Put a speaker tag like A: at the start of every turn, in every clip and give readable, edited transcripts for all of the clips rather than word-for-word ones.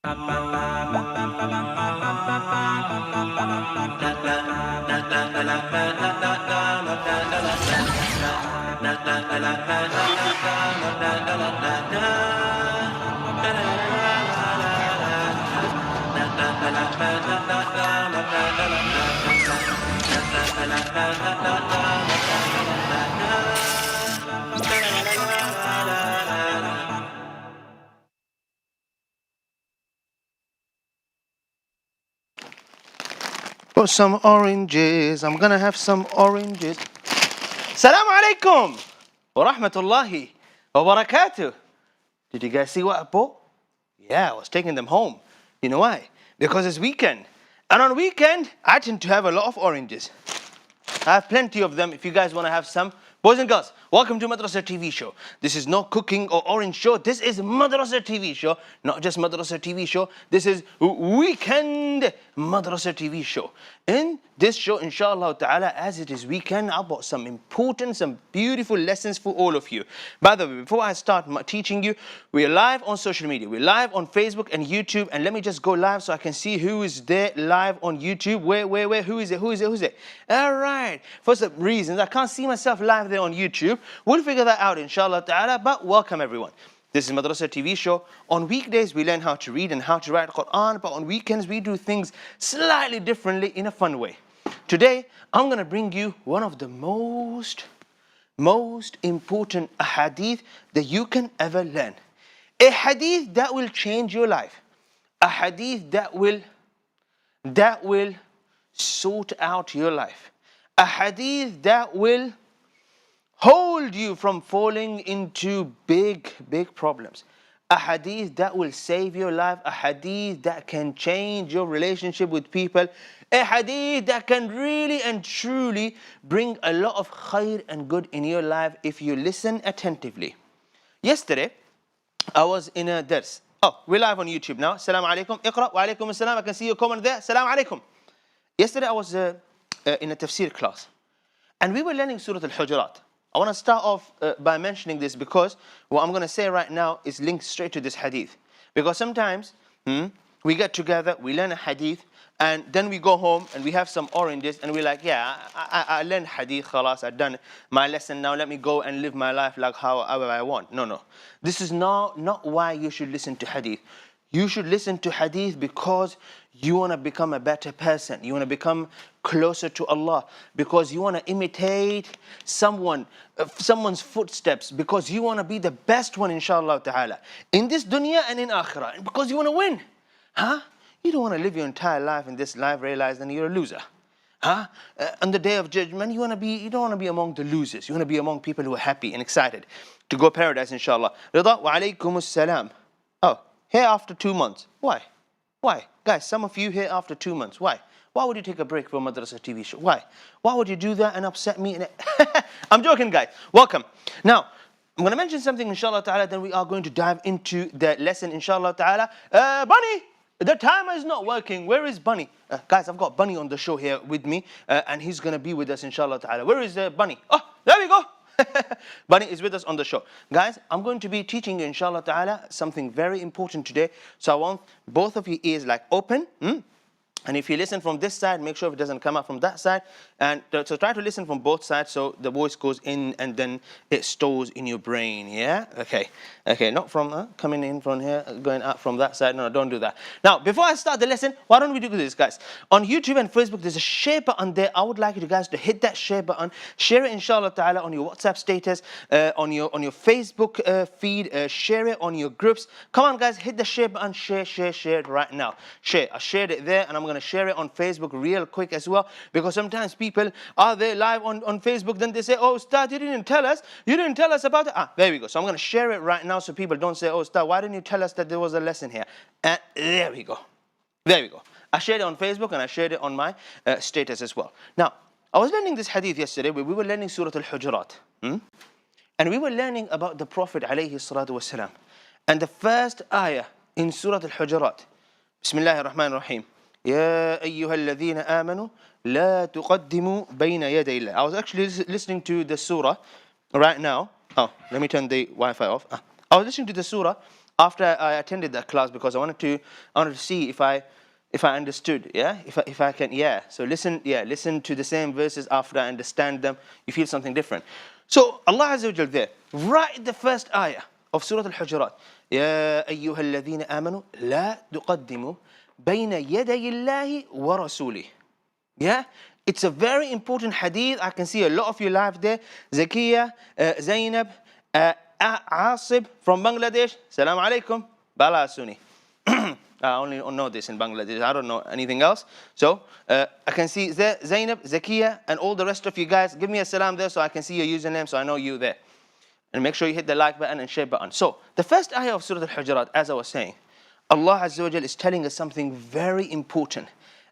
A: For some oranges, I'm gonna have some oranges. Assalamu alaikum wa rahmatullahi wa barakatuh. Did you guys see what I bought? Yeah, I was taking them home. You know why? Because it's weekend. And on weekend, I tend to have a lot of oranges. I have plenty of them if you guys want to have some. Boys and girls, welcome to Madrasah TV show. This is no cooking or orange show. This is Madrasah TV show. Not just Madrasah TV show. This is weekend Madrasah TV show. In this show, inshallah ta'ala, as it is weekend, I brought some important, some beautiful lessons for all of you. By the way, before I start teaching you, we are live on social media. We're live on Facebook and YouTube. And let me just go live so I can see who is there live on YouTube. Where? Who is it? All right. For some reasons, I can't see myself live there on YouTube. We'll figure that out, inshallah ta'ala. But welcome, everyone. This is Madrasah TV show. On weekdays, we learn how to read and how to write Quran. But on weekends, we do things slightly differently in a fun way. Today, I'm going to bring you one of the most important hadith that you can ever learn. A hadith that will change your life. A hadith that will sort out your life. A hadith that will hold you from falling into big problems. A hadith that will save your life. A hadith that can change your relationship with people. A hadith that can really and truly bring a lot of khair and good in your life if you listen attentively. Yesterday, I was in a dars. Oh, we're live on YouTube now. Assalamu alaikum. Iqra wa alaikum assalam. I can see your comment there. Assalamu alaikum. Yesterday, I was in a tafsir class. And we were learning Surat Al-Hujurat. I want to start off by mentioning this because what I'm going to say right now is linked straight to this hadith. Because sometimes we get together, we learn a hadith, and then we go home and we have some oranges and we're like, yeah, I learned hadith, khalas, I've done my lesson, now let me go and live my life like however I want. No. This is not why you should listen to hadith. You should listen to hadith because you want to become a better person. You want to become closer to Allah. Because you want to imitate someone's footsteps. Because you want to be the best one, inshallah ta'ala. In this dunya and in akhirah. And because you want to win. You don't want to live your entire life in this life, realize that you're a loser. On the day of judgment, you don't want to be among the losers. You want to be among people who are happy and excited to go paradise, inshallah. Rida wa alaykum as-salam. Oh. Here after 2 months. Why? Guys, some of you here after 2 months. Why? Why would you take a break from Madrasah TV show? Why? Why would you do that and upset me? I'm joking, guys. Welcome. Now, I'm going to mention something, inshallah ta'ala, then we are going to dive into the lesson, inshallah ta'ala. Bunny, the timer is not working. Where is Bunny? Guys, I've got Bunny on the show here with me, and he's going to be with us, inshallah ta'ala. Where is Bunny? Oh, there we go. Bunny is with us on the show. Guys, I'm going to be teaching you, inshallah ta'ala, something very important today. So I want both of your ears like open. And if you listen from this side, make sure it doesn't come out from that side. And so try to listen from both sides so the voice goes in and then it stores in your brain, yeah? Okay, not from coming in from here, going out from that side. No, don't do that. Now, before I start the lesson, why don't we do this, guys? On YouTube and Facebook, there's a share button there. I would like you guys to hit that share button. Share it, inshallah ta'ala, on your WhatsApp status, on your Facebook feed. Share it on your groups. Come on, guys, hit the share button. Share it right now. Share. I shared it there, and I'm going to share it on Facebook real quick as well, because sometimes people are there live on Facebook, then they say, oh Ustaz, you didn't tell us about it. There we go. So I'm going to share it right now so people don't say, oh Ustaz, why didn't you tell us that there was a lesson here? And there we go. I shared it on Facebook and I shared it on my status as well. Now, I was learning this hadith yesterday where we were learning Surat Al-Hujurat, and we were learning about the Prophet alayhi salatu wasalam, and the first ayah in Surat Al-Hujurat, Bismillahir Rahmanir Rahim. يا أيها الذين آمنوا لا تقدموا بين يدي الله. I was actually listening to the surah right now. Oh, let me turn the Wi-Fi off. I was listening to the surah after I attended that class because I wanted to see if I understood, yeah, if I can, yeah. So listen to the same verses after I understand them. You feel something different. So Allah Azza wa Jal there, right at the first ayah of Surah Al-Hujurat, يا أيها الذين آمنوا لا تقدموا بين يدي الله ورسوله. Yeah, it's a very important hadith. I can see a lot of you live there. Zakiya, Zainab, Asib from Bangladesh. Salam alaikum. Bala Suni. I only know this in Bangladesh. I don't know anything else. So I can see Zainab, Zakiya, and all the rest of you guys. Give me a salam there so I can see your username so I know you there. And make sure you hit the like button and share button. So the first ayah of Surah Al-Hujurat, as I was saying, Allah Azza wa Jal is telling us something very important.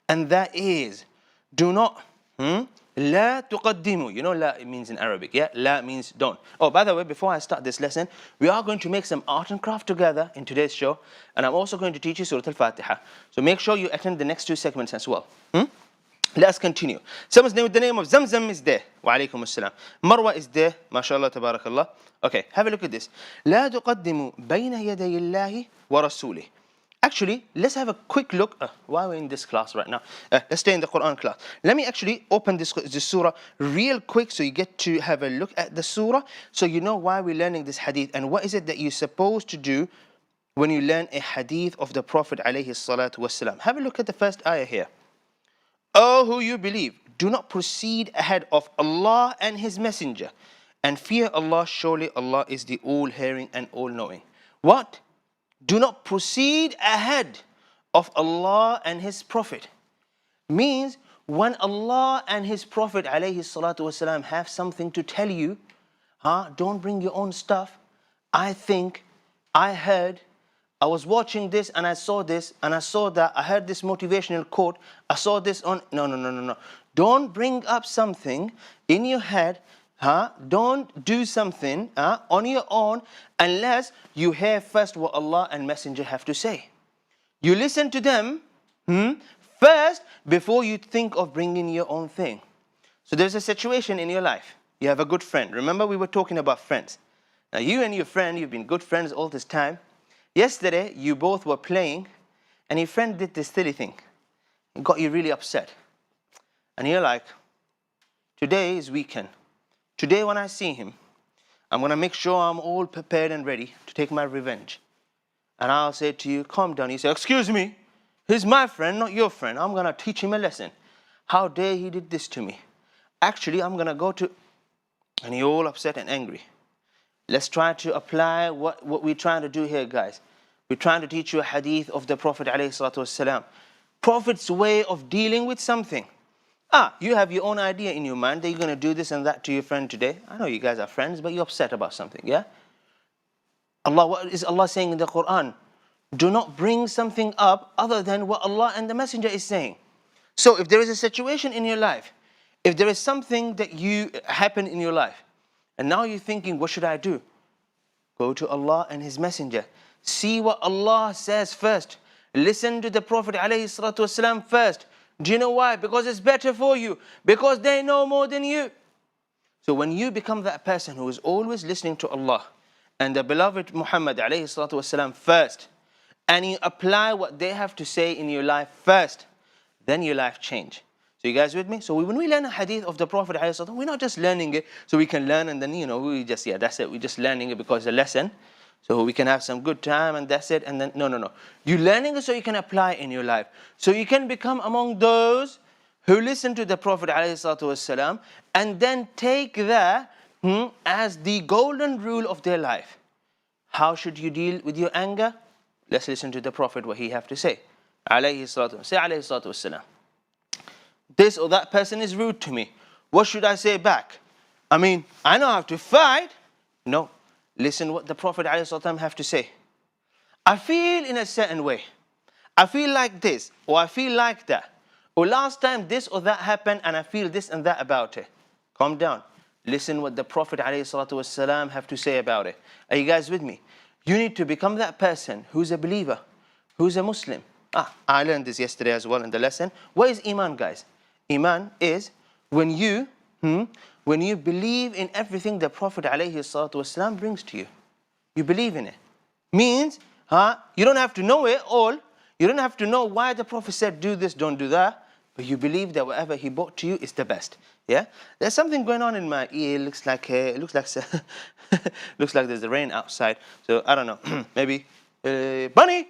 A: And that is, do not, لا تقدموا. You know la means in Arabic, yeah? La means don't. Oh, by the way, before I start this lesson, we are going to make some art and craft together in today's show. And I'm also going to teach you Surat Al-Fatiha. So make sure you attend the next 2 segments as well. Let's continue. Someone's name with the name of Zamzam is there. Wa alaikum assalam. Marwa is there. MashaAllah, tabarakallah. Okay, have a look at this. لا تقدموا بين يدي الله ورسوله. Actually, let's have a quick look. Why are we in this class right now? Let's stay in the Quran class. Let me actually open this surah real quick so you get to have a look at the surah so you know why we're learning this hadith and what is it that you're supposed to do when you learn a hadith of the Prophet alayhi salatu wasalam. Have a look at the first ayah here. Oh, who you believe, do not proceed ahead of Allah and His Messenger and fear Allah. Surely Allah is the all-hearing and all-knowing. What? Do not proceed ahead of Allah and His Prophet. Means when Allah and His Prophet alayhi salatu wasalam have something to tell you, don't bring your own stuff. I think, I heard, I was watching this and I saw this and I saw that, I heard this motivational quote, I saw this on, no. Don't bring up something in your head. Don't do something on your own unless you hear first what Allah and Messenger have to say. You listen to them first before you think of bringing your own thing. So there's a situation in your life. You have a good friend. Remember we were talking about friends. Now you and your friend, you've been good friends all this time. Yesterday you both were playing and your friend did this silly thing. It got you really upset. And you're like, today is weekend. Today when I see him, I'm going to make sure I'm all prepared and ready to take my revenge. And I'll say to you, calm down. You say, excuse me, he's my friend, not your friend. I'm going to teach him a lesson. How dare he did this to me? Actually, I'm going to go to... And you're all upset and angry. Let's try to apply what we're trying to do here, guys. We're trying to teach you a hadith of the Prophet ﷺ. Prophet's way of dealing with something. You have your own idea in your mind that you're going to do this and that to your friend today. I know you guys are friends, but you're upset about something, yeah? What is Allah saying in the Quran? Do not bring something up other than what Allah and the Messenger is saying. So if there is a situation in your life, if there is something that happened in your life, and now you're thinking, what should I do? Go to Allah and His Messenger. See what Allah says first. Listen to the Prophet ﷺ first. Do you know why? Because it's better for you. Because they know more than you. So when you become that person who is always listening to Allah and the beloved Muhammad ﷺ first, and you apply what they have to say in your life first, then your life change. So you guys with me? So when we learn a hadith of the Prophet ﷺ, we're not just learning it so we can learn and then, we just, that's it. We're just learning it because it's a lesson. So we can have some good time and that's it. And then, no. You're learning it so you can apply it in your life. So you can become among those who listen to the Prophet ﷺ and then take that as the golden rule of their life. How should you deal with your anger? Let's listen to the Prophet, what he have to say. Say alayhi salatu wasalam. This or that person is rude to me. What should I say back? I know how to fight. No. Listen what the Prophet ﷺ have to say. I feel in a certain way. I feel like this, or I feel like that. Or last time this or that happened and I feel this and that about it. Calm down. Listen what the Prophet ﷺ have to say about it. Are you guys with me? You need to become that person who's a believer, who's a Muslim. I learned this yesterday as well in the lesson. What is Iman, guys? Iman is when you believe in everything the Prophet ﷺ brings to you. You believe in it. Means You don't have to know it all. You don't have to know why the Prophet said do this, don't do that. But you believe that whatever he brought to you is the best. Yeah? There's something going on in my ear. Looks like looks like there's rain outside. So I don't know. Maybe Bunny,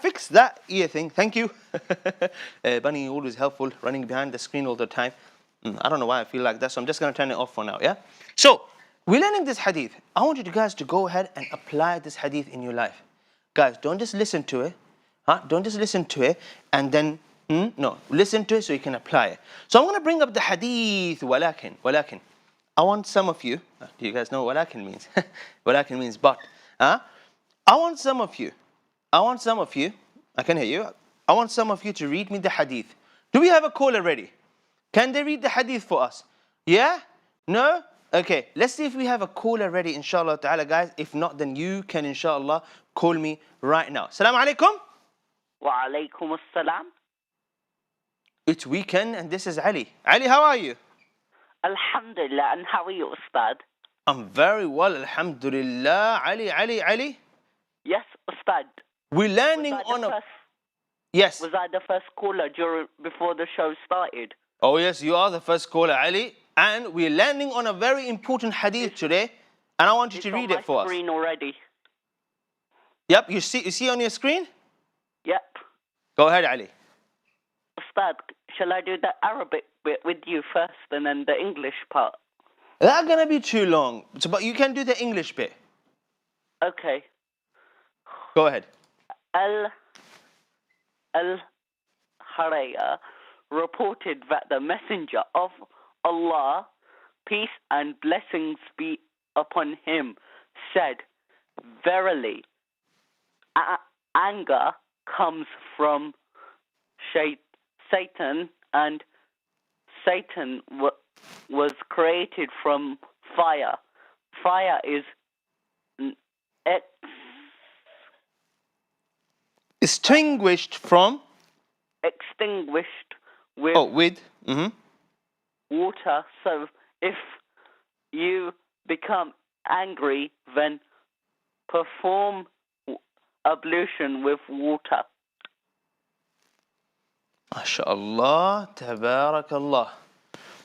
A: fix that ear thing. Thank you. Bunny always helpful, running behind the screen all the time. I don't know why I feel like that, so I'm just going to turn it off for now. Yeah? So we're learning this hadith. I want you guys to go ahead and apply this hadith in your life. Guys, don't just listen to it. Don't just listen to it and then, no, listen to it so you can apply it. So I'm going to bring up the hadith, walakin. I want some of you, do you guys know what walakin means? Walakin means but. I want some of you, I can hear you. I want some of you to read me the hadith. Do we have a caller ready? Can they read the hadith for us? Yeah? No? Okay, let's see if we have a caller ready, inshallah ta'ala, guys. If not, then you can, inshallah, call me right now. Assalamu alaikum.
B: Wa alaikum assalam.
A: It's weekend and this is Ali. Ali, how are you?
B: Alhamdulillah, and how are you, Ustad?
A: I'm very well, alhamdulillah. Ali.
B: Yes, Ustad.
A: We're landing on a... Yes.
B: Was I the first caller before the show started?
A: Oh yes, you are the first caller, Ali. And we're landing on a very important hadith today. And I want you to read it for us.
B: It's on my screen already.
A: Yep, you see on your screen?
B: Yep.
A: Go ahead, Ali.
B: Ustad, shall I do the Arabic bit with you first and then the English part?
A: That's going to be too long. But you can do the English bit.
B: Okay.
A: Go ahead.
B: Al-Haraya reported that the Messenger of Allah, peace and blessings be upon him, said, verily, anger comes from Satan, and Satan was created from fire. Fire is
A: extinguished with
B: water. So if you become angry, then perform ablution with water.
A: MashaAllah, tabarakallah.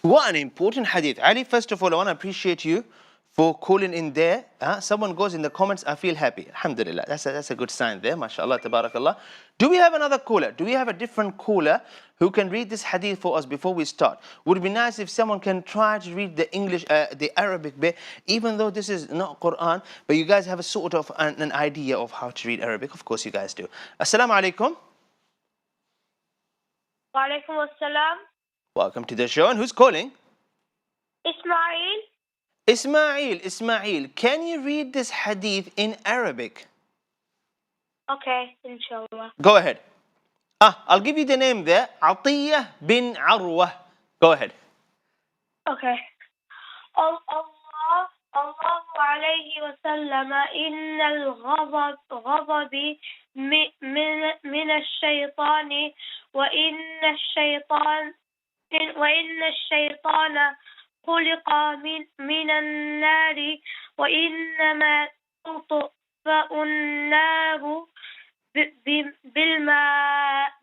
A: What an important hadith. Ali, first of all, I want to appreciate you for calling in there. Someone goes in the comments, I feel happy. Alhamdulillah, that's a good sign there. MashaAllah, tabarakallah. Do we have another caller? Do we have a different caller who can read this hadith for us before we start? Would it be nice if someone can try to read the English, the Arabic bit, even though this is not Quran, but you guys have a sort of an idea of how to read Arabic? Of course you guys do. Assalamu alaikum.
C: Wa alaikum assalam.
A: Welcome to the show. And who's calling? Ismail, can you read this hadith in Arabic?
C: Okay, inshallah.
A: Go ahead. I'll give you the name there. Atiyah bin Arwah. Go ahead.
C: Okay. الله عليه وسلم إن الغضب من الشيطان وإن الشيطان خلق من النار وإنما تطفأ النار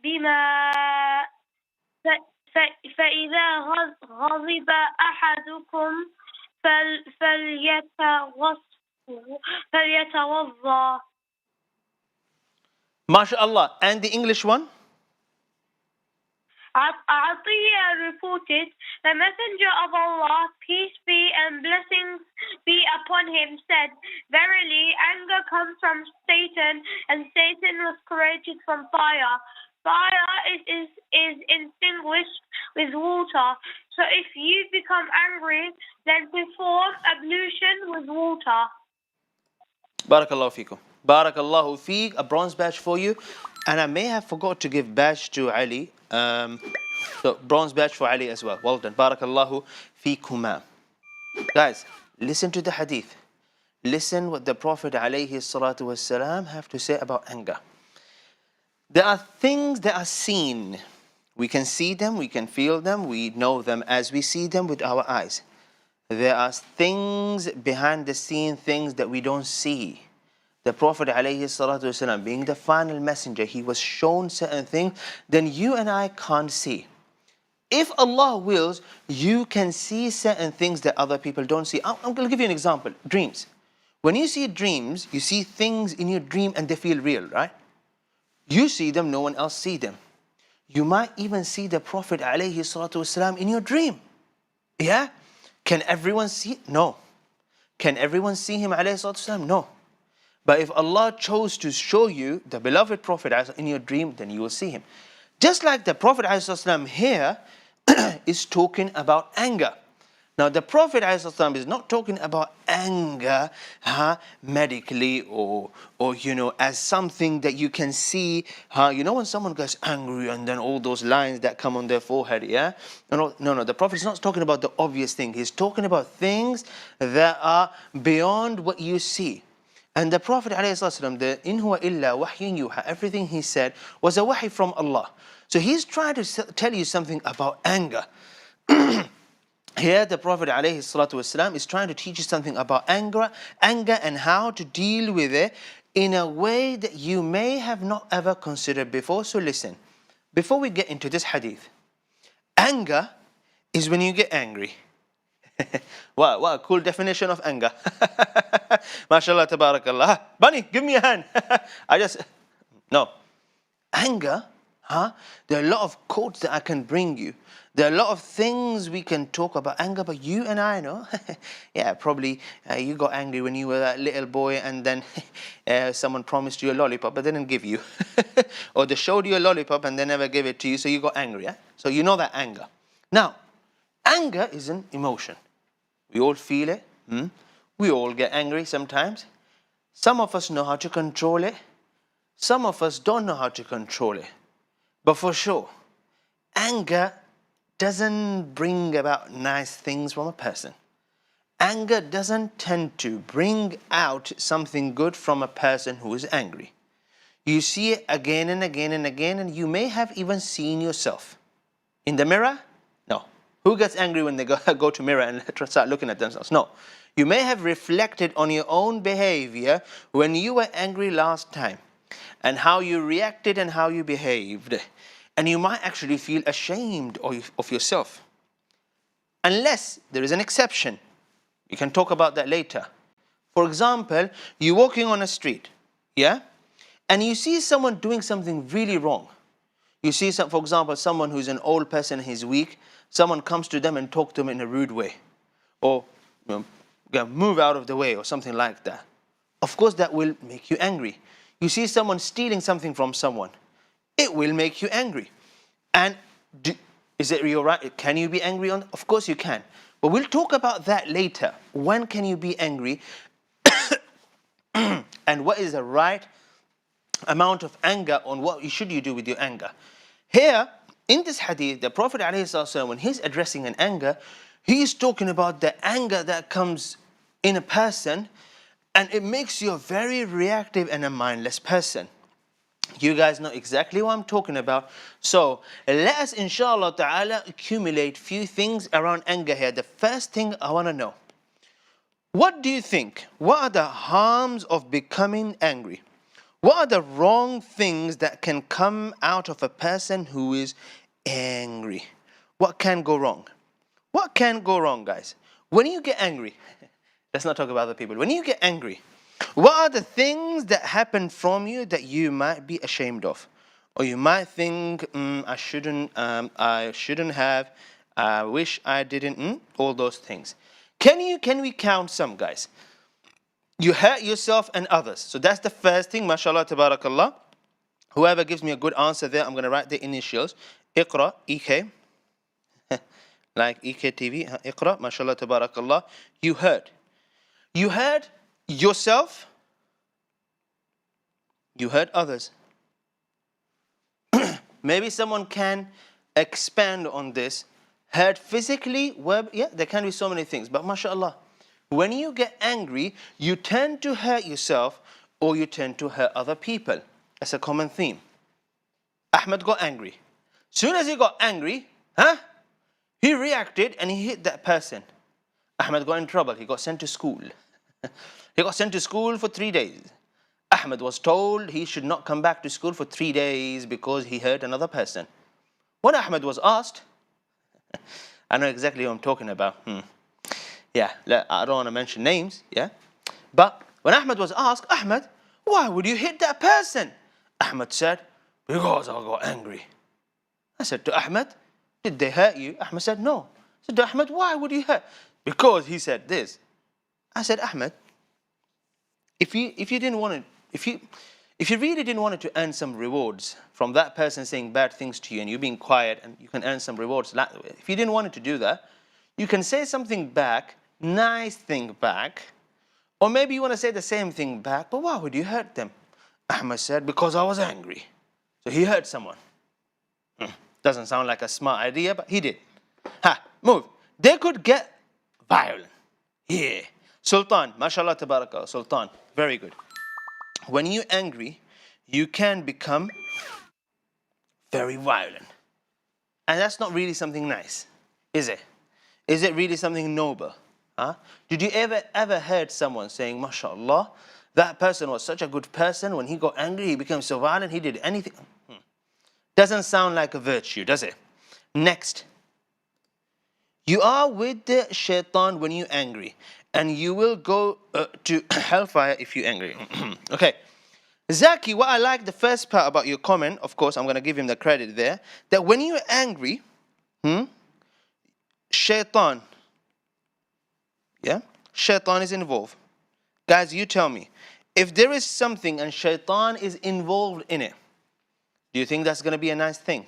C: بماء فإذا غضب أحدكم فليتوضأ.
A: MashaAllah. And the English one?
C: Atiyah reported, the Messenger of Allah, peace be and blessings be upon him, said, verily, anger comes from Satan, and Satan was created from fire. Fire is extinguished with water. So if you become angry, then perform ablution with water.
A: Barakallahu feekum. Barakallahu feek. A bronze badge for you. And I may have forgot to give badge to Ali. So bronze badge for Ali as well. Well done. Barakallahu feekuma. Guys, listen to the hadith. Listen what the Prophet alayhi salatu wasalam have to say about anger. There are things that are seen. We can see them, we can feel them, we know them as we see them with our eyes. There are things behind the scene, things that we don't see. the Prophet ﷺ, being the final messenger, he was shown certain things, then you and I can't see. If Allah wills, you can see certain things that other people don't see. I'm going to give you an example. Dreams. When you see dreams, you see things in your dream and they feel real, right? You see them, no one else see them. You might even see the Prophet ﷺ in your dream. Yeah? Can everyone see? No. Can everyone see him ﷺ? No. But if Allah chose to show you the beloved Prophet in your dream, then you will see him. Just like the Prophet ﷺ here is talking about anger. Now the Prophet ﷺ is not talking about anger medically or as something that you can see. When someone gets angry and then all those lines that come on their forehead, yeah? No, the Prophet is not talking about the obvious thing. He's talking about things that are beyond what you see. And the Prophet ﷺ, the in huwa illa wahyun yuha, everything he said was a wahy from Allah. So he's trying to tell you something about anger. Here the Prophet ﷺ is trying to teach you something about anger and how to deal with it in a way that you may have not ever considered before. So listen, before we get into this hadith, anger is when you get angry. Wow, what a cool definition of anger. MashaAllah, tabarakallah. Bunny, give me a hand. No. Anger, there are a lot of quotes that I can bring you. There are a lot of things we can talk about anger, but you and I know. Yeah, probably you got angry when you were that little boy and then someone promised you a lollipop but they didn't give you. Or they showed you a lollipop and they never gave it to you, so you got angry. Yeah? So you know that anger. Now, anger is an emotion. We all feel it. We all get angry sometimes. Some of us know how to control it. Some of us don't know how to control it. But for sure, anger doesn't bring about nice things from a person. Anger doesn't tend to bring out something good from a person who is angry. You see it again and again and again, and you may have even seen yourself. In the mirror? No. Who gets angry when they go to mirror and start looking at themselves? No. You may have reflected on your own behavior when you were angry last time, and how you reacted and how you behaved. And you might actually feel ashamed of yourself. Unless there is an exception. We can talk about that later. For example, you're walking on a street, yeah? And you see someone doing something really wrong. You see, for example, someone who's an old person, he's weak. Someone comes to them and talk to them in a rude way. Or move out of the way or something like that. Of course, that will make you angry. You see someone stealing something from someone. It will make you angry. And is it your right? Can you be angry on? Of course you can. But we'll talk about that later. When can you be angry? And what is the right amount of anger on what should you do with your anger? Here, in this hadith, the Prophet ﷺ, when he's addressing an anger, he is talking about the anger that comes in a person, and it makes you a very reactive and a mindless person. You guys know exactly what I'm talking about. So let us, inshallah ta'ala, accumulate few things around anger here. The first thing I want to know, what do you think? What are the harms of becoming angry? What are the wrong things that can come out of a person who is angry? What can go wrong? What can go wrong, guys? When you get angry, let's not talk about other people. When you get angry, what are the things that happen from you that you might be ashamed of? Or you might think, I shouldn't have, I wish I didn't, all those things. Can we count some, guys? You hurt yourself and others. So that's the first thing, mashallah, tabarakallah. Whoever gives me a good answer there, I'm going to write the initials. Iqra, EK. Like EKTV, Iqra, mashallah, tabarakallah. You hurt. You hurt yourself. You hurt others. Maybe someone can expand on this. Hurt physically, yeah, there can be so many things. But mashallah, when you get angry, you tend to hurt yourself or you tend to hurt other people. That's a common theme. Ahmed got angry. Soon as he got angry, he reacted and he hit that person. Ahmed got in trouble. He got sent to school. He got sent to school for 3 days. Ahmed was told he should not come back to school for 3 days because he hurt another person. When Ahmed was asked, I know exactly who I'm talking about. Yeah, I don't want to mention names, yeah? But when Ahmed was asked, Ahmed, why would you hit that person? Ahmed said, because I got angry. I said to Ahmed, did they hurt you? Ahmed said, no. I said to Ahmed, why would you hurt? Because he said this. I said, Ahmed, if you didn't want to, if you really didn't want to earn some rewards from that person saying bad things to you and you being quiet and you can earn some rewards that way, if you didn't want to do that, you can say something back, nice thing back, or maybe you want to say the same thing back, but why would you hurt them? Ahmed said, because I was angry. So he hurt someone. Doesn't sound like a smart idea, but he did. Move. They could get violent. Yeah. Sultan, mashallah tabarakallah, Sultan, very good. When you're angry, you can become very violent. And that's not really something nice, is it? Is it really something noble? Did you ever heard someone saying, mashallah, that person was such a good person, when he got angry, he became so violent, he did anything? Doesn't sound like a virtue, does it? Next. You are with the shaitan when you're angry, and you will go to hellfire if you're angry. Okay. Zaki, what I like the first part about your comment, of course, I'm going to give him the credit there, that when you're angry, shaitan, yeah, shaitan is involved. Guys, you tell me, if there is something and shaitan is involved in it, do you think that's going to be a nice thing?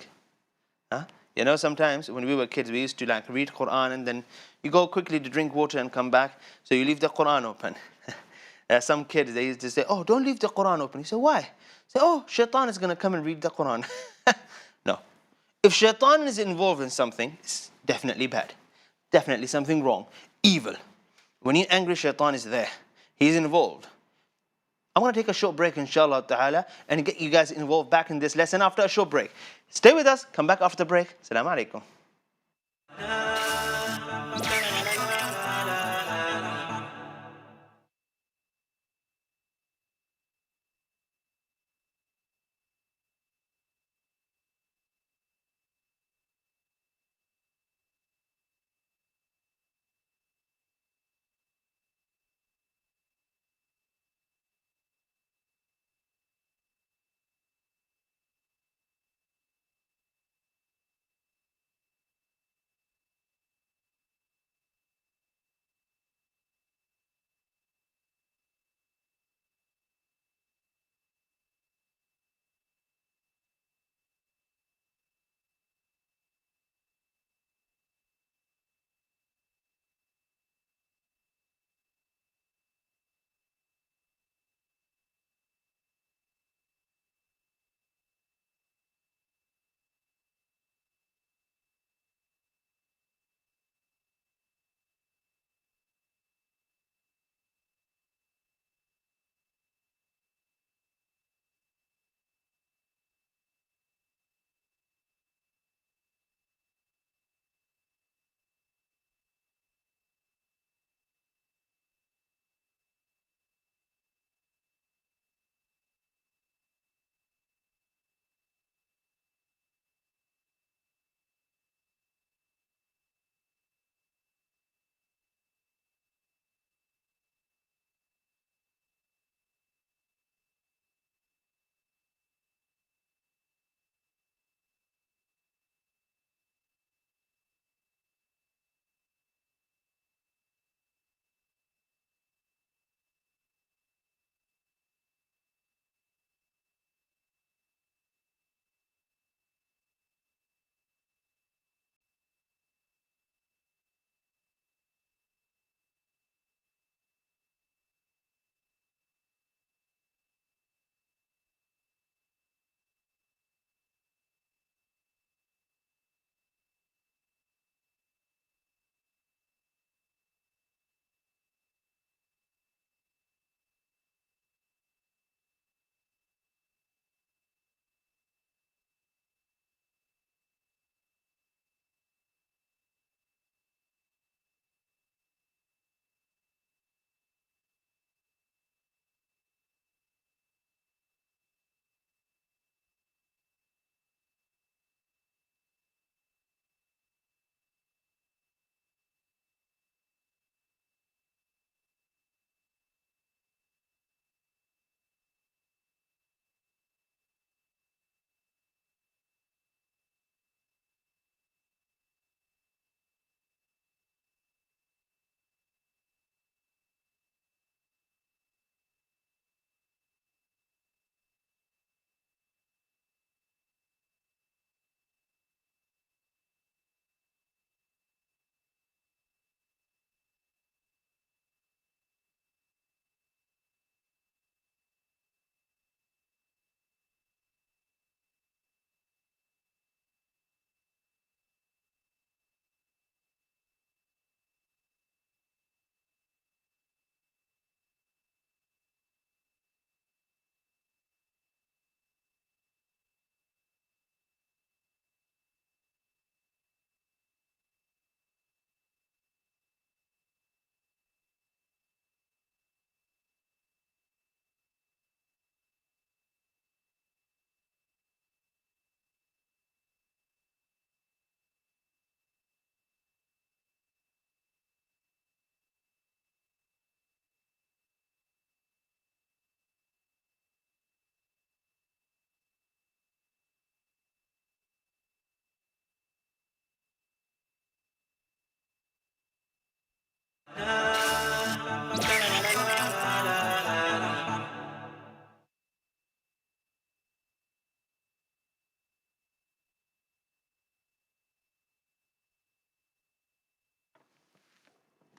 A: You know, sometimes when we were kids, we used to like read Quran and then you go quickly to drink water and come back, so you leave the Quran open. Some kids, they used to say, oh, don't leave the Quran open. You say, why? Say, oh, shaitan is going to come and read the Quran. No. If shaitan is involved in something, it's definitely bad. Definitely something wrong. Evil. When you're angry, shaitan is there. He's involved. I'm going to take a short break, inshallah ta'ala, and get you guys involved back in this lesson after a short break. Stay with us. Come back after the break. Assalamu alaikum.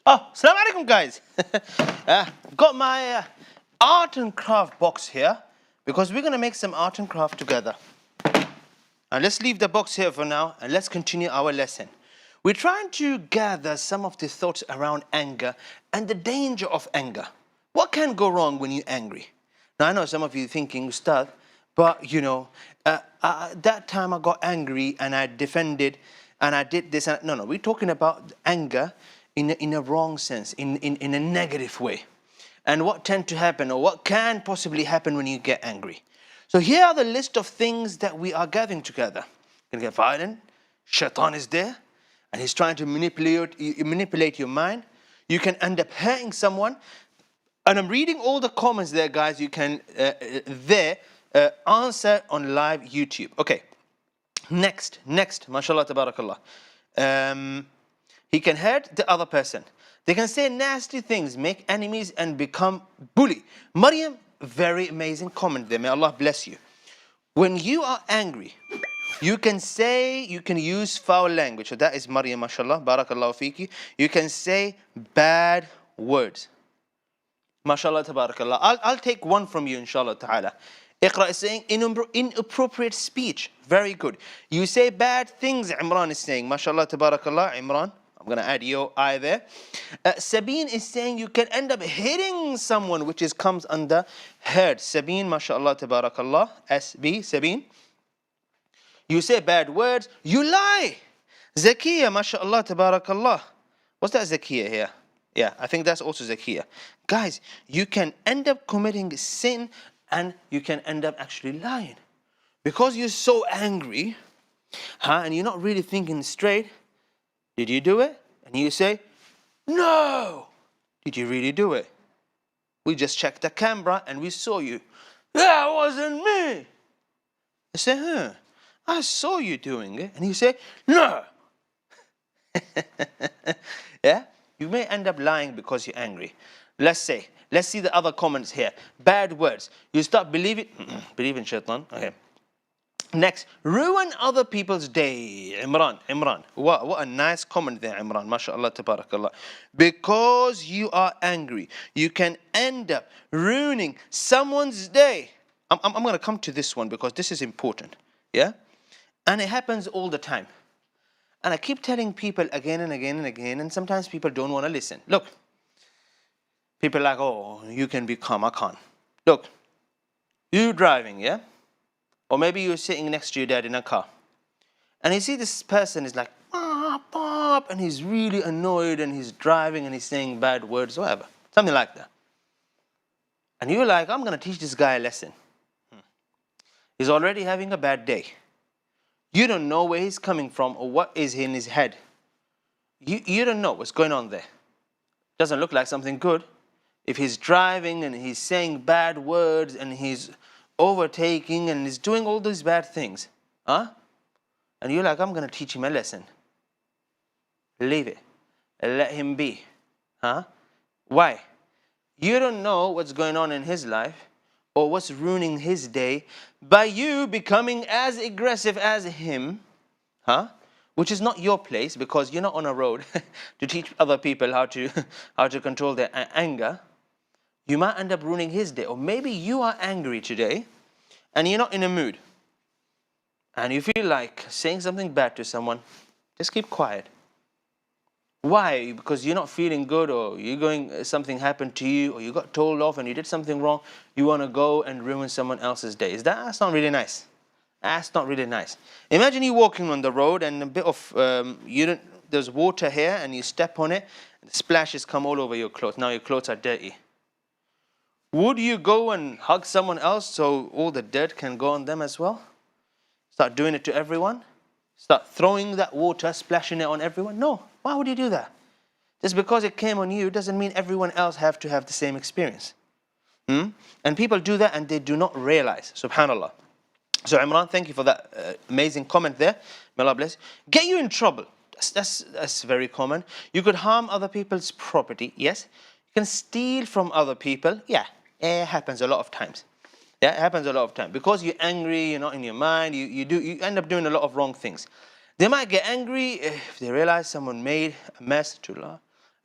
A: Oh, Assalamu alaikum, guys. Got my art and craft box here because we're going to make some art and craft together. And let's leave the box here for now and let's continue our lesson. We're trying to gather some of the thoughts around anger and the danger of anger. What can go wrong when you're angry? Now, I know some of you thinking, Ustaz, but that time I got angry and I defended and I did this. No, we're talking about anger in a wrong sense, in a negative way. And what tend to happen or what can possibly happen when you get angry. So here are the list of things that we are gathering together. You're going to get violent. Shaitan is there. And he's trying to manipulate your mind. You can end up hurting someone. And I'm reading all the comments there, guys. You can answer on live YouTube. Okay. Next. MashaAllah, tabarakallah. He can hurt the other person. They can say nasty things, make enemies, and become bully. Maryam, very amazing comment there. May Allah bless you. When you are angry, you can use foul language. So that is Maryam, mashallah, barakallahu fiki. You can say bad words. Mashallah, tabarakallah. I'll take one from you, inshallah ta'ala. Iqra is saying inappropriate speech. Very good. You say bad things, Imran is saying. Mashallah, tabarakallah, Imran. I'm going to add your eye there. Sabine is saying you can end up hitting someone, which comes under hurt. Sabine, mashallah, tabarakallah. SB, Sabine. You say bad words. You lie. Zakiya, mashallah, tabarakallah. What's that Zakiya here? Yeah, I think that's also Zakiya. Guys, you can end up committing sin and you can end up actually lying. Because you're so angry, and you're not really thinking straight. Did you do it? And you say, no. Did you really do it? We just checked the camera and we saw you. That wasn't me. I say, I saw you doing it. And you say, no. Yeah? You may end up lying because you're angry. Let's see the other comments here. Bad words. You start believing shaitan. Okay. Next, ruin other people's day. Imran. What a nice comment there, Imran. MashaAllah, tabarakallah. Because you are angry, you can end up ruining someone's day. I'm going to come to this one because this is important. Yeah? And it happens all the time. And I keep telling people again and again and again, and sometimes people don't want to listen. Look, people are like, oh, you can be calm, I can't. Look, you driving, yeah? Or maybe you're sitting next to your dad in a car. And you see this person is like, pop, and he's really annoyed and he's driving and he's saying bad words, whatever. Something like that. And you're like, I'm going to teach this guy a lesson. He's already having a bad day. You don't know where he's coming from or what is in his head. You don't know what's going on there. Doesn't look like something good. If he's driving and he's saying bad words and he's overtaking and he's doing all these bad things, and you're like, I'm going to teach him a lesson. Leave it. Let him be. Why? You don't know what's going on in his life or what's ruining his day by you becoming as aggressive as him, which is not your place because you're not on a road to teach other people how to control their anger. You might end up ruining his day. Or maybe you are angry today and you're not in a mood. And you feel like saying something bad to someone, just keep quiet. Why? Because you're not feeling good or something happened to you or you got told off and you did something wrong. You want to go and ruin someone else's day. That's not really nice. That's not really nice. Imagine you walking on the road and a bit of, there's water here and you step on it and splashes come all over your clothes. Now your clothes are dirty. Would you go and hug someone else so all the dirt can go on them as well? Start doing it to everyone? Start throwing that water, splashing it on everyone? No. Why would you do that? Just because it came on you doesn't mean everyone else have to have the same experience. And people do that and they do not realize. Subhanallah. So Imran, thank you for that amazing comment there. May Allah bless you. Get you in trouble. That's very common. You could harm other people's property. Yes. You can steal from other people. Yeah. It happens a lot of times. Yeah, it happens a lot of times. Because you're angry, you're not in your mind, you end up doing a lot of wrong things. They might get angry if they realize someone made a mess,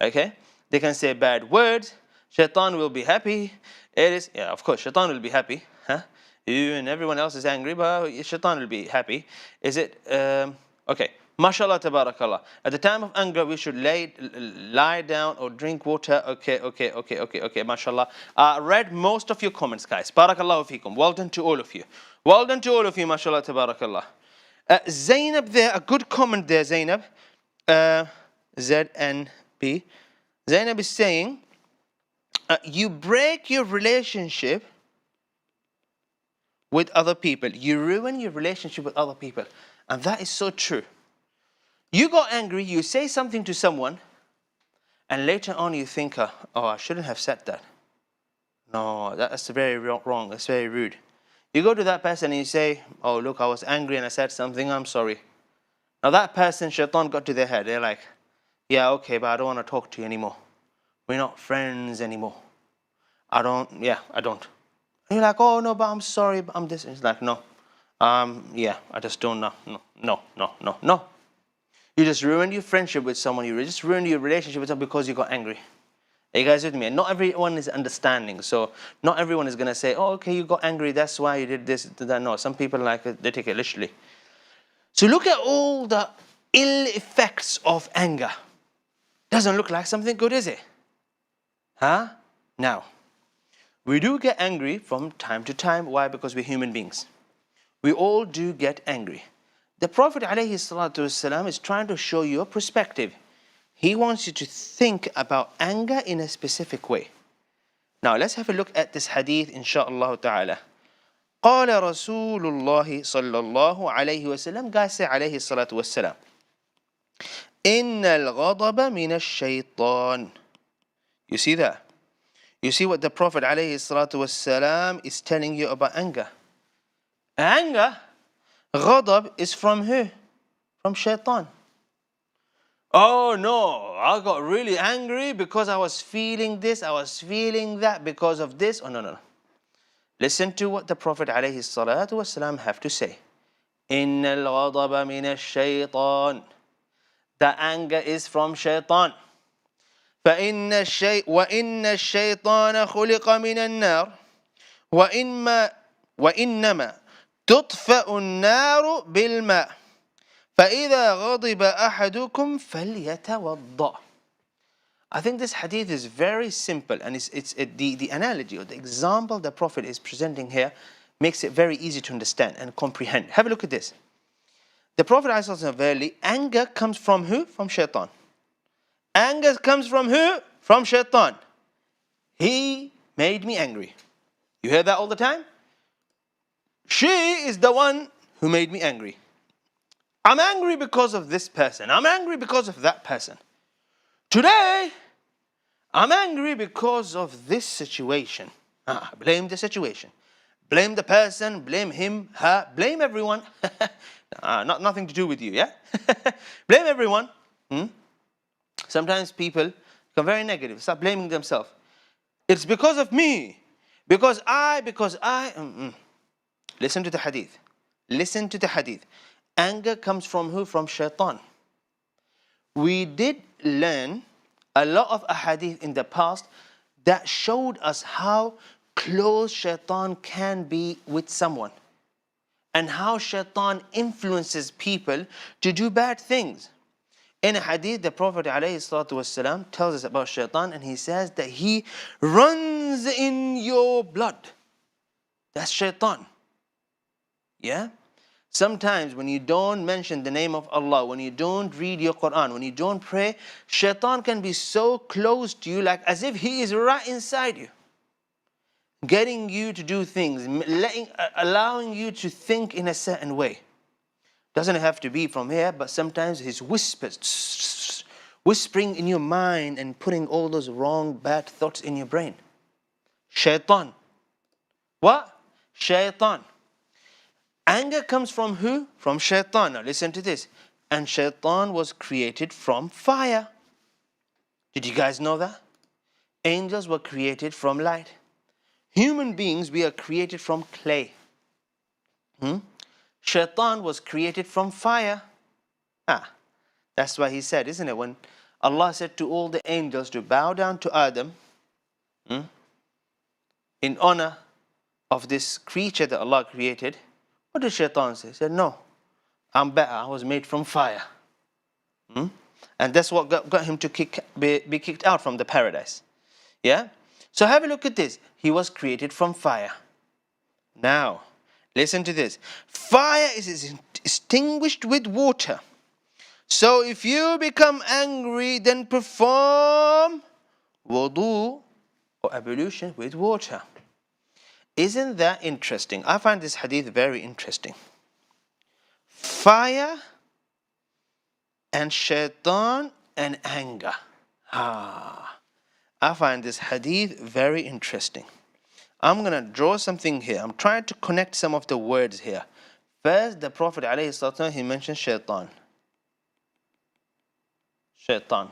A: Okay? They can say bad words. Shaitan will be happy. It is, yeah, of course, Shaitan will be happy. Huh? You and everyone else is angry, but Shaitan will be happy. Is it, okay. MashaAllah, tabarakallah. At the time of anger, we should lie down or drink water. Okay. MashaAllah. Read most of your comments, guys. Barakallahu feekum. Well done to all of you. Well done to all of you, MashaAllah, tabarakallah. Zainab there, a good comment there, Zainab. ZNB. Zainab is saying, you break your relationship with other people. You ruin your relationship with other people. And that is so true. You got angry, you say something to someone, and later on you think, oh, I shouldn't have said that. No, that's very wrong. That's very rude. You go to that person and you say, oh, look, I was angry and I said something, I'm sorry. Now that person, Shaitan got to their head. They're like, yeah, okay, but I don't want to talk to you anymore. We're not friends anymore. I don't. And you're like, oh, no, but I'm sorry, but I'm this. And it's like, no. Yeah, I just don't know. No. You just ruined your friendship with someone. You just ruined your relationship with someone because you got angry. Are you guys with me? And not everyone is understanding. So not everyone is going to say, oh, okay, you got angry. That's why you did this, that. No, some people they take it literally. So look at all the ill effects of anger. Doesn't look like something good, is it? Huh? Now, we do get angry from time to time. Why? Because we're human beings. We all do get angry. The Prophet ﷺ is trying to show you a perspective. He wants you to think about anger in a specific way. Now, let's have a look at this hadith, inshaAllah ta'ala. قال رسول الله صلى الله عليه وسلم. Guys, say عليه الصلاة والسلام. إن الغضب من الشيطان. You see that? You see what the Prophet ﷺ is telling you about anger. Anger, ghadab, is from who? From Shaitan. Oh no, I got really angry because I was feeling this, I was feeling that because of this. Oh no. Listen to what the Prophet ﷺ have to say. إن الغضب من الشيطان. The anger is from Shaitan. وإن الشيطان خلق من النار وإنما تطفأ النار بالماء فإذا غضب أحدكم فليتوضأ. I think this hadith is very simple, and the analogy or the example the Prophet is presenting here makes it very easy to understand and comprehend. Have a look at this. The Prophet ﷺ, anger comes from who? From Shaitan. Anger comes from who? From Shaitan. He made me angry. You hear that all the time? She is the one who made me angry. I'm angry because of this person. I'm angry because of that person. Today, I'm angry because of this situation. Blame the situation. Blame the person, blame him, her, blame everyone. Nothing to do with you, yeah? Blame everyone. Sometimes people become very negative, start blaming themselves. It's because of me, because I. Listen to the hadith. Listen to the hadith. Anger comes from who? From Shaitan. We did learn a lot of ahadith in the past that showed us how close Shaitan can be with someone and how Shaitan influences people to do bad things. In a hadith, the Prophet ﷺ tells us about Shaitan, and he says that he runs in your blood. That's Shaitan. Yeah? Sometimes when you don't mention the name of Allah, when you don't read your Quran, when you don't pray, Shaitan can be so close to you, like as if he is right inside you, getting you to do things, allowing you to think in a certain way. Doesn't have to be from here, but sometimes his whispering in your mind and putting all those wrong, bad thoughts in your brain. Shaitan. What? Shaitan. Anger comes from who? From Shaitan. Now listen to this. And Shaitan was created from fire. Did you guys know that? Angels were created from light. Human beings, we are created from clay. Shaitan was created from fire. That's why he said, isn't it? When Allah said to all the angels to bow down to Adam in honor of this creature that Allah created. What did Shaitan say? He said, no, I'm better. I was made from fire. And that's what got him to be kicked out from the paradise. Yeah? So have a look at this. He was created from fire. Now, listen to this. Fire is extinguished with water. So if you become angry, then perform wudu or ablution with water. Isn't that interesting? I find this hadith very interesting. Fire and shaitan and anger. I find this hadith very interesting. I'm going to draw something here. I'm trying to connect some of the words here. First, the Prophet ﷺ, he mentioned shaitan. Shaitan.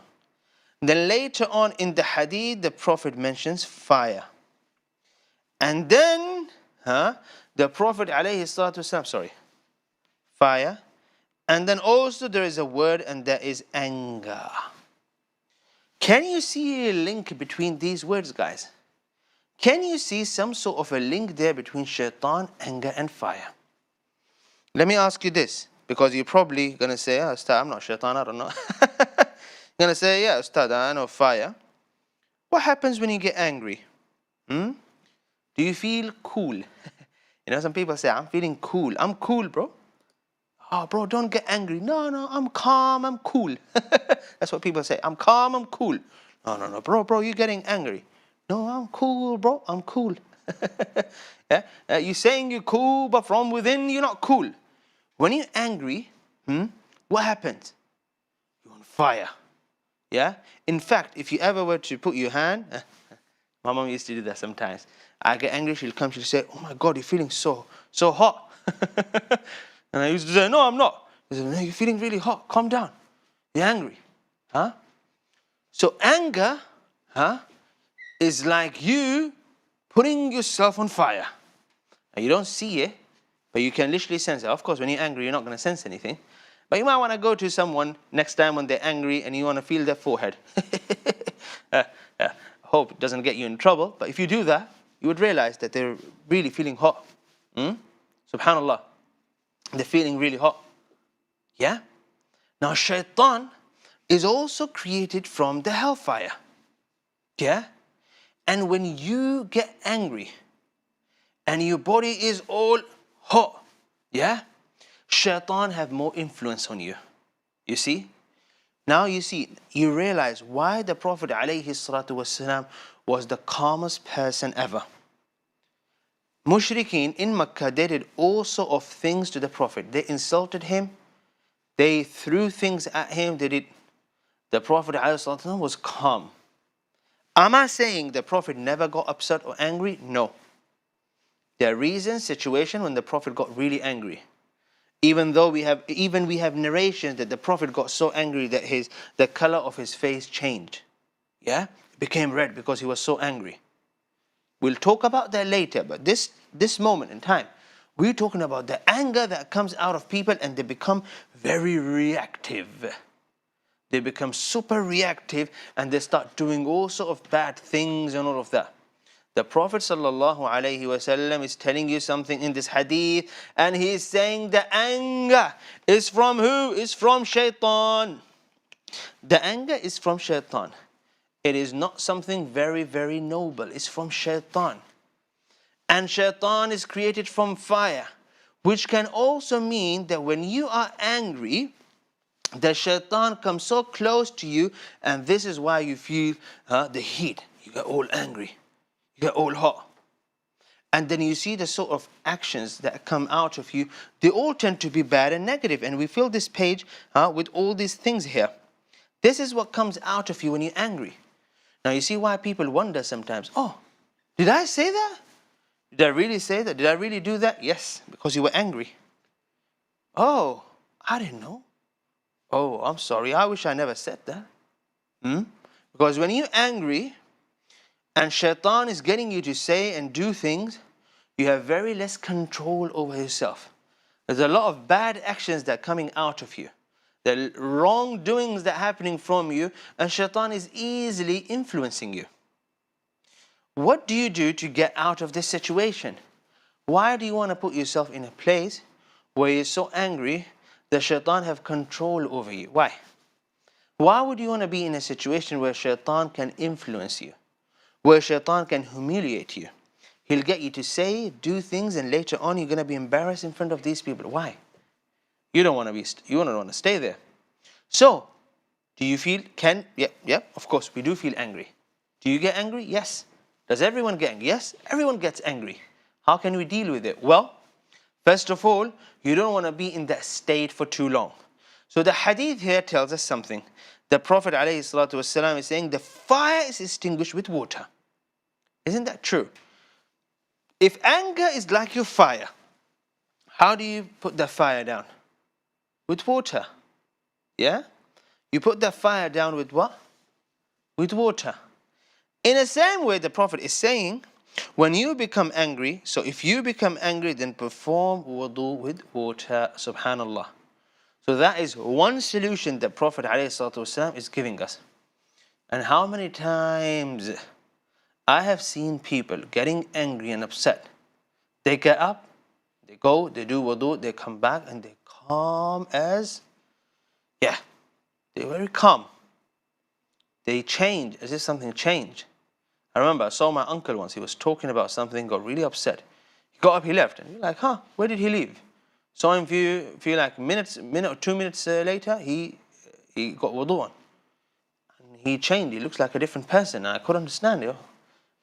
A: Then later on in the hadith, the Prophet mentions fire. And then, the Prophet ﷺ, fire. And then also there is a word, and that is anger. Can you see a link between these words, guys? Can you see some sort of a link there between shaitan, anger, and fire? Let me ask you this, because you're probably going to say, Ustaz, I'm not shaitan, I don't know. You're going to say, yeah, Ustaz, I know fire. What happens when you get angry? Do you feel cool? You know, some people say, I'm feeling cool. I'm cool, bro. Oh, bro, don't get angry. No, I'm calm, I'm cool. That's what people say. I'm calm, I'm cool. No, bro, you're getting angry. No, I'm cool, bro, I'm cool. Yeah? You're saying you're cool, but from within you're not cool. When you're angry, what happens? You're on fire. Yeah? In fact, if you ever were to put your hand, my mom used to do that sometimes. I get angry, she'll say, oh my God, you're feeling so hot. And I used to say, no, I'm not. She said, no, you're feeling really hot. Calm down. You're angry. So anger is like you putting yourself on fire. Now, you don't see it, but you can literally sense it. Of course, when you're angry, you're not going to sense anything. But you might want to go to someone next time when they're angry and you want to feel their forehead. I hope it doesn't get you in trouble. But if you do that, you would realize that they're really feeling hot. Subhanallah. They're feeling really hot. Yeah? Now, shaitan is also created from the hellfire. Yeah? And when you get angry and your body is all hot, yeah? Shaitan have more influence on you. You see? Now you realize why the Prophet ﷺ was the calmest person ever. Mushrikeen in Mecca, they did all sort of things to the Prophet. They insulted him. They threw things at him. The Prophet ﷺ was calm. Am I saying the Prophet never got upset or angry? No. There are reasons, situations when the Prophet got really angry. Even we have narrations that the Prophet got so angry that the color of his face changed. Yeah? It became red because he was so angry. We'll talk about that later, but this moment in time, we're talking about the anger that comes out of people, and they become very reactive. They become super reactive, and they start doing all sort of bad things and all of that. The Prophet ﷺ is telling you something in this hadith, and he is saying the anger is from who? Is from shaitan. The anger is from shaitan. It is not something very, very noble. It's from shaitan. And shaitan is created from fire, which can also mean that when you are angry, the shaitan comes so close to you, and this is why you feel the heat. You get all angry. You get all hot. And then you see the sort of actions that come out of you. They all tend to be bad and negative. And we fill this page with all these things here. This is what comes out of you when you're angry. Now you see why people wonder sometimes, oh, did I say that? Did I really say that? Did I really do that? Yes, because you were angry. Oh, I didn't know. Oh, I'm sorry. I wish I never said that. Because when you're angry and shaitan is getting you to say and do things, you have very less control over yourself. There's a lot of bad actions that are coming out of you. the wrongdoings that are happening from you, and shaitan is easily influencing you. What do you do to get out of this situation? Why do you want to put yourself in a place where you're so angry that shaitan have control over you? Why? Why would you want to be in a situation where shaitan can influence you? Where shaitan can humiliate you? He'll get you to say, do things, and later on you're going to be embarrassed in front of these people. Why? You don't want to stay there. So, do you feel, of course, we do feel angry. Do you get angry? Yes. Does everyone get angry? Yes, everyone gets angry. How can we deal with it? Well, first of all, you don't want to be in that state for too long. So the hadith here tells us something. The Prophet ﷺ is saying the fire is extinguished with water. Isn't that true? If anger is like your fire, how do you put the fire down? With water. Yeah? You put the fire down with what? With water. In the same way, the Prophet is saying, when you become angry, so if you become angry, then perform wudu with water. Subhanallah. So that is one solution that Prophet ﷺ is giving us. And how many times I have seen people getting angry and upset. They get up, they go, they do wudu, they come back, and they're calm as, they're very calm. They change as if something changed. I remember I saw my uncle once. He was talking about something, got really upset. He got up, he left, and you're like, where did he leave? Saw him feel like minute or 2 minutes later, he got wudu on. And he changed. He looks like a different person. And I couldn't understand it.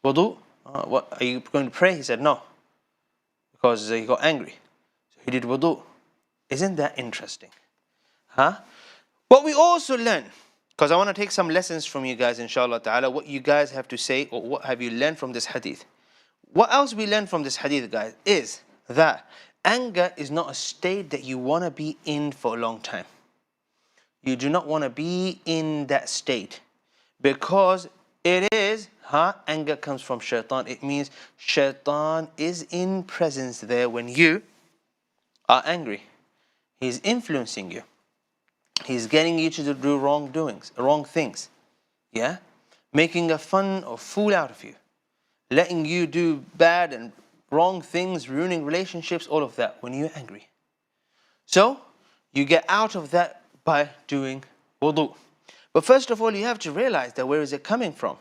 A: Wudu? What, are you going to pray? He said no. Because he got angry. So he did wudu. Isn't that interesting? What we also learn, because I want to take some lessons from you guys, inshallah ta'ala, what you guys have to say, or what have you learned from this hadith. What else we learn from this hadith, guys, is that anger is not a state that you want to be in for a long time. You do not want to be in that state, because it is, anger comes from shaitan. It means shaitan is in presence there when you are angry. He's influencing you. He's getting you to do wrong things. Yeah? Making a fun or fool out of you. Letting you do bad and wrong things, ruining relationships, all of that when you're angry. So, you get out of that by doing wudu. But first of all, you have to realize that where is it coming from?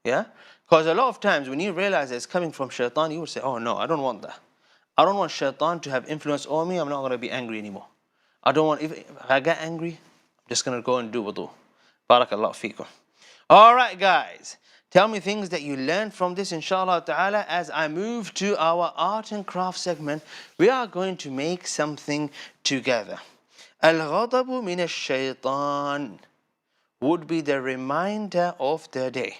A: Yeah? Because a lot of times when you realize that it's coming from shaitan, you will say, oh no, I don't want that. I don't want shaitan to have influence over me. I'm not going to be angry anymore. I don't want, if I get angry, I'm just going to go and do wudu. Barakallahu feekum. All right, guys. Tell me things that you learned from this, inshallah ta'ala. As I move to our art and craft segment, we are going to make something together. Al-ghadabu min ash-shaytan would be the reminder of the day.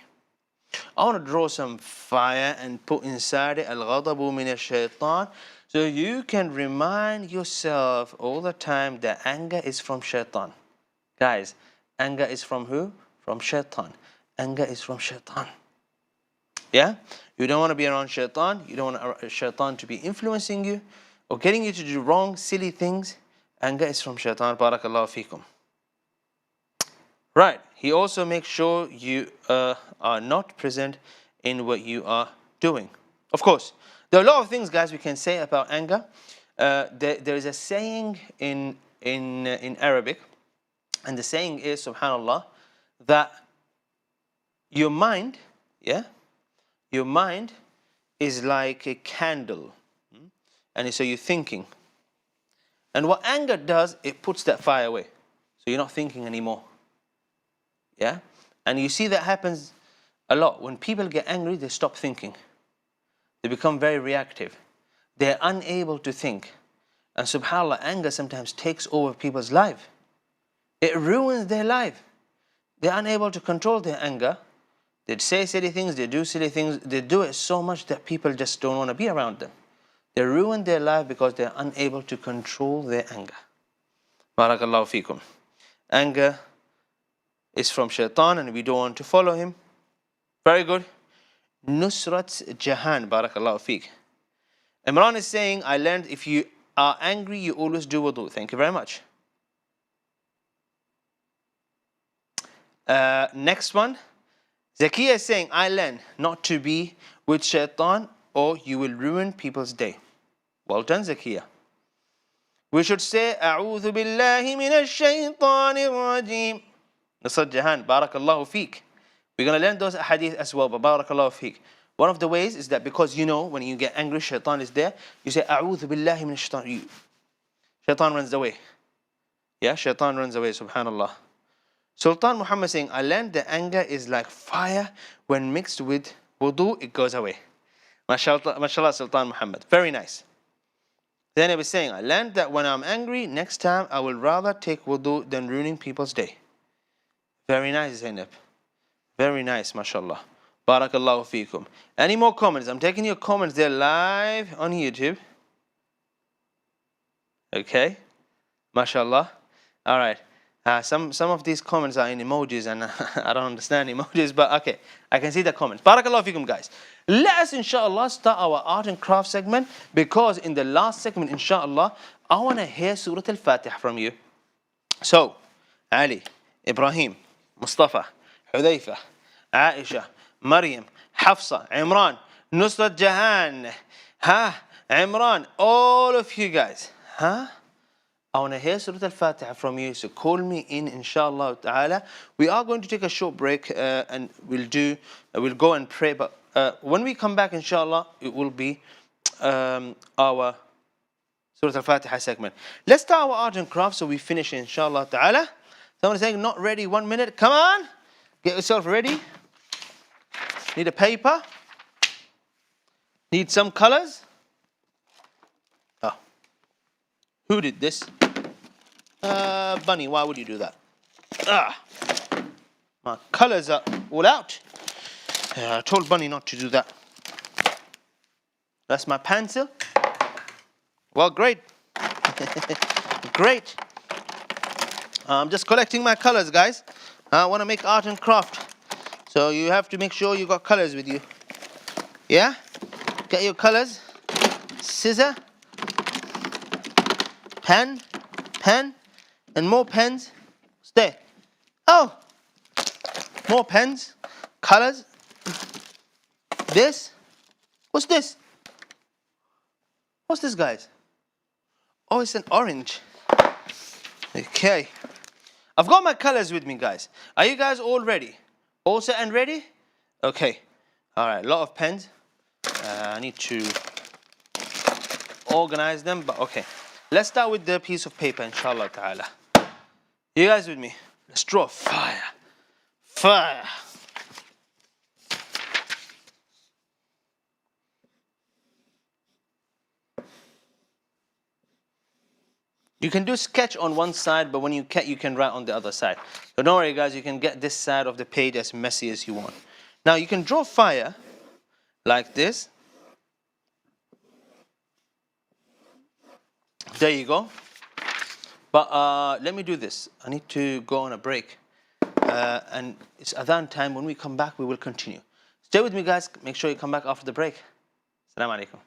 A: I want to draw some fire and put inside it al-ghadabu min ash-shaytan, so you can remind yourself all the time that anger is from shaitan. Guys, anger is from who? From shaitan. Anger is from shaitan. Yeah? You don't want to be around shaitan. You don't want shaitan to be influencing you or getting you to do wrong, silly things. Anger is from shaitan. Barakallahu feekum. Right. He also makes sure you are not present in what you are doing. Of course, there are a lot of things, guys, we can say about anger. There is a saying in Arabic, and the saying is, subhanallah, that your mind, your mind is like a candle. And so you're thinking. And what anger does, it puts that fire away. So you're not thinking anymore. Yeah? And you see that happens a lot. When people get angry, they stop thinking. They become very reactive. They're unable to think. And subhanAllah, anger sometimes takes over people's life. It ruins their life. They're unable to control their anger. They say silly things, they do silly things. They do it so much that people just don't want to be around them. They ruin their life because they're unable to control their anger. Barakallahu feekum. Anger is from shaitan and we don't want to follow him. Very good. Nusrat Jahan. Barakallahu feek. Imran is saying, I learned if you are angry, you always do wudu. Thank you very much. Next one. Zakiya is saying, I learn not to be with shaitan or you will ruin people's day. Well done, Zakiya. We should say, أعوذ بالله من الشيطان الرجيم. Nusrat Jahan, Barakallahu feek. We're going to learn those hadith as well, but Barakallahu feek. One of the ways is that because you know when you get angry, shaitan is there, you say, أعوذ بالله من الشيطان. Shaitan runs away. Yeah, shaitan runs away, subhanallah. Sultan Muhammad saying, I learned that anger is like fire. When mixed with wudu, it goes away. MashaAllah, Sultan Muhammad. Very nice. Then he was saying, I learned that when I'm angry, next time I will rather take wudu than ruining people's day. Very nice, Zainab. Very nice, mashallah. Barakallahu feekum. Any more comments? I'm taking your comments. They're live on YouTube. Okay. Mashallah. All right. Some of these comments are in emojis and I don't understand emojis, but okay, I can see the comments. Barakallahu fikum, guys. Let us, inshallah, start our art and craft segment, because in the last segment, inshallah, I want to hear Surat Al-Fatiha from you. So, Ali, Ibrahim, Mustafa, Hudayfa, Aisha, Maryam, Hafsa, Imran, Nusrat Jahan, Imran, all of you guys, I want to hear Surat Al-Fatiha from you, so call me in, inshallah ta'ala. We are going to take a short break and we'll go and pray, but when we come back, inshallah, it will be our Surat Al-Fatiha segment. Let's start our art and craft so we finish, inshallah ta'ala. Someone is saying, not ready, 1 minute. Come on, get yourself ready. Need a paper. Need some colors. Oh, who did this? Bunny, why would you do that? My colors are all out. I told Bunny not to do that. That's my pencil. Well, great. Great. I'm just collecting my colors, guys. I want to make art and craft. So you have to make sure you got colors with you. Yeah? Get your colors. Scissor. Pen. And more pens. Stay. Oh! More pens. Colors. This. What's this? What's this, guys? Oh, it's an orange. Okay. I've got my colors with me, guys. Are you guys all ready? All set and ready? Okay. All right. A lot of pens. I need to organize them, but okay. Let's start with the piece of paper, inshallah ta'ala. You guys with me? Let's draw fire. Fire. You can do sketch on one side, but when you can write on the other side. So don't worry, guys, you can get this side of the page as messy as you want. Now you can draw fire like this. There you go. But let me do this. I need to go on a break. And it's adhan time. When we come back, we will continue. Stay with me, guys. Make sure you come back after the break. Assalamu alaikum.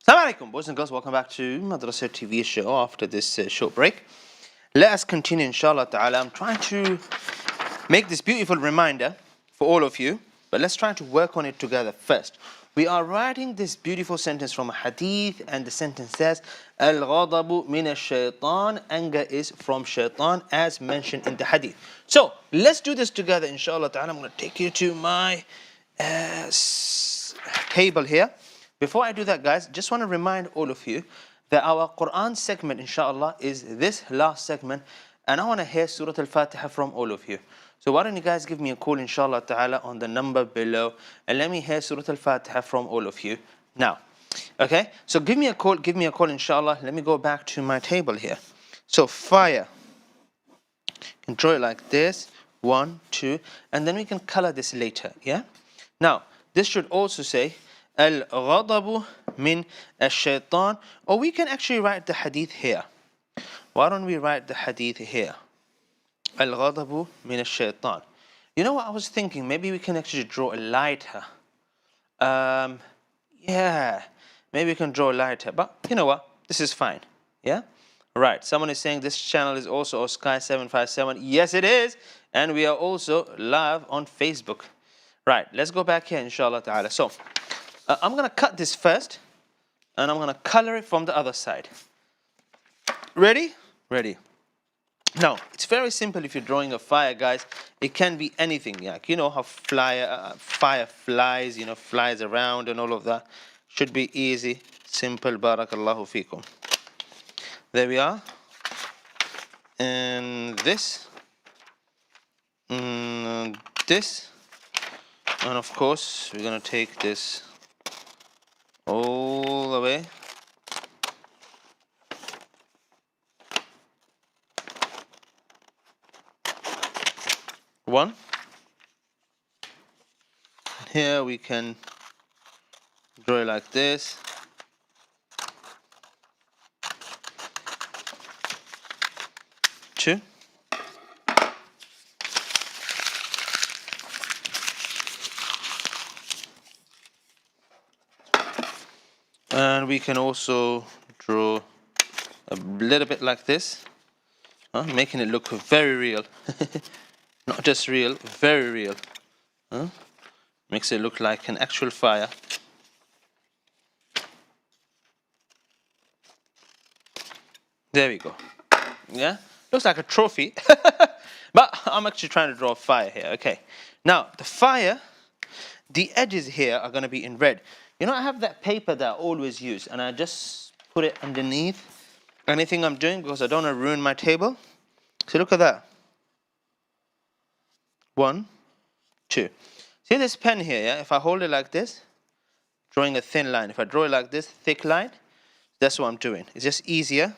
A: Assalamu alaikum, boys and girls. Welcome back to Madrasah TV show after this short break. Let us continue, inshallah ta'ala. I'm trying to make this beautiful reminder for all of you, but let's try to work on it together first. We are writing this beautiful sentence from a hadith, and the sentence says, Al-ghadabu min ash-shaytan, anger is from shaitan, as mentioned in the hadith. So, let's do this together, inshallah ta'ala. I'm going to take you to my table here. Before I do that, guys, just want to remind all of you that our Quran segment, inshallah, is this last segment, and I want to hear Surat Al-Fatiha from all of you. So why don't you guys give me a call, inshallah ta'ala, on the number below, and let me hear Surat Al-Fatiha from all of you now. Okay? So give me a call, inshallah. Let me go back to my table here. So fire. You can draw it like this. 1, 2, and then we can color this later. Yeah? Now, this should also say, Al-ghadabu min ash-shaytan, or we can actually write the hadith here. Why don't we write the hadith here? Al-ghadabu min ash-shaytan. You know what I was thinking? Maybe we can actually draw a lighter. Yeah, maybe we can draw a lighter. But you know what? This is fine. Yeah? Right. Someone is saying this channel is also Sky 757. Yes, it is. And we are also live on Facebook. Right. Let's go back here, inshallah ta'ala. So, I'm going to cut this first, and I'm going to color it from the other side. Ready? Ready. Now, it's very simple if you're drawing a fire, guys. It can be anything. Like, you know how fire flies, flies around and all of that. Should be easy, simple. Barakallahu feekum. There we are. And this. And this. And of course, we're going to take this all the way. One. Here we can draw it like this. Two. And we can also draw a little bit like this, making it look very real. Not just real, very real. Makes it look like an actual fire. There we go. Yeah? Looks like a trophy. But I'm actually trying to draw a fire here. Okay. Now, the fire, the edges here are going to be in red. You know, I have that paper that I always use, and I just put it underneath anything I'm doing because I don't want to ruin my table. So look at that. 1, 2. See this pen here, yeah? If I hold it like this, drawing a thin line. If I draw it like this, thick line, that's what I'm doing. It's just easier.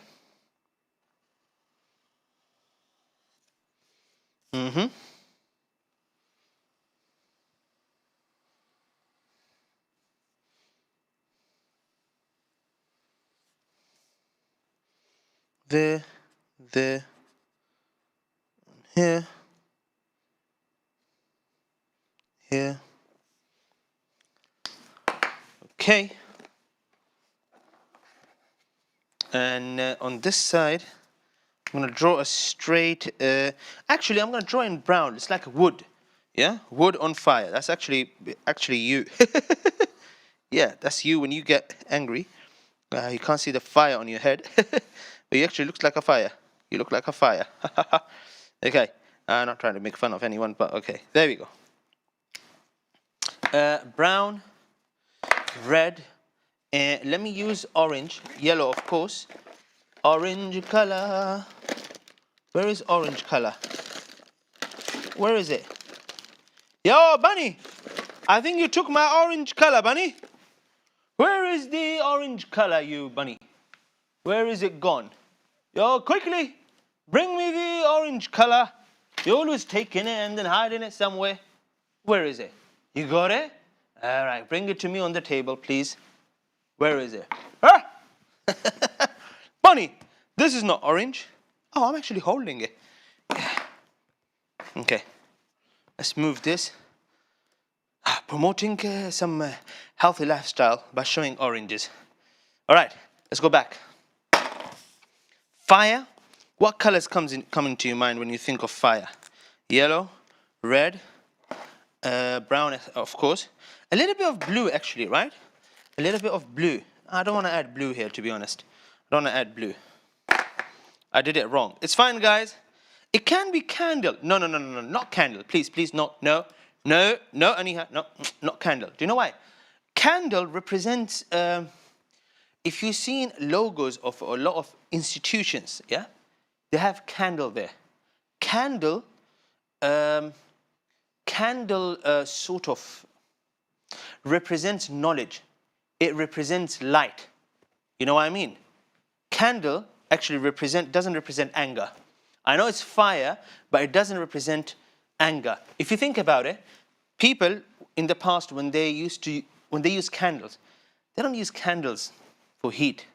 A: There, here, here. Okay. And on this side, I'm going to draw a straight, actually I'm going to draw in brown. It's like a wood, yeah? Wood on fire. That's actually you. Yeah, that's you when you get angry. You can't see the fire on your head, but you actually looks like a fire. You look like a fire. Okay, I'm not trying to make fun of anyone, but okay, there we go. Brown, red, and let me use orange, yellow of course. Orange color. Where is orange color? Where is it? Yo, Bunny, I think you took my orange color, Bunny. Where is the orange color, you Bunny? Where is it gone? Yo, quickly, bring me the orange color. You're always taking it and then hiding it somewhere. Where is it? You got it? All right, bring it to me on the table, please. Where is it? Ah! Bunny, this is not orange. Oh, I'm actually holding it. Okay, let's move this. Promoting some healthy lifestyle by showing oranges. All right, let's go back. Fire. What colors come into your mind when you think of fire? Yellow, red, brown, of course. A little bit of blue, actually, right? A little bit of blue. I don't want to add blue here, to be honest. I don't want to add blue. I did it wrong. It's fine, guys. It can be candle. No, not candle. Please, no, Aniha, no, not candle. Do you know why? Candle represents, if you've seen logos of a lot of institutions, yeah? They have candle there. Candle sort of represents knowledge. It represents light. You know what I mean? Candle actually doesn't represent anger. I know it's fire, but it doesn't represent anger. If you think about it, people in the past when they use candles, they don't use candles for heat.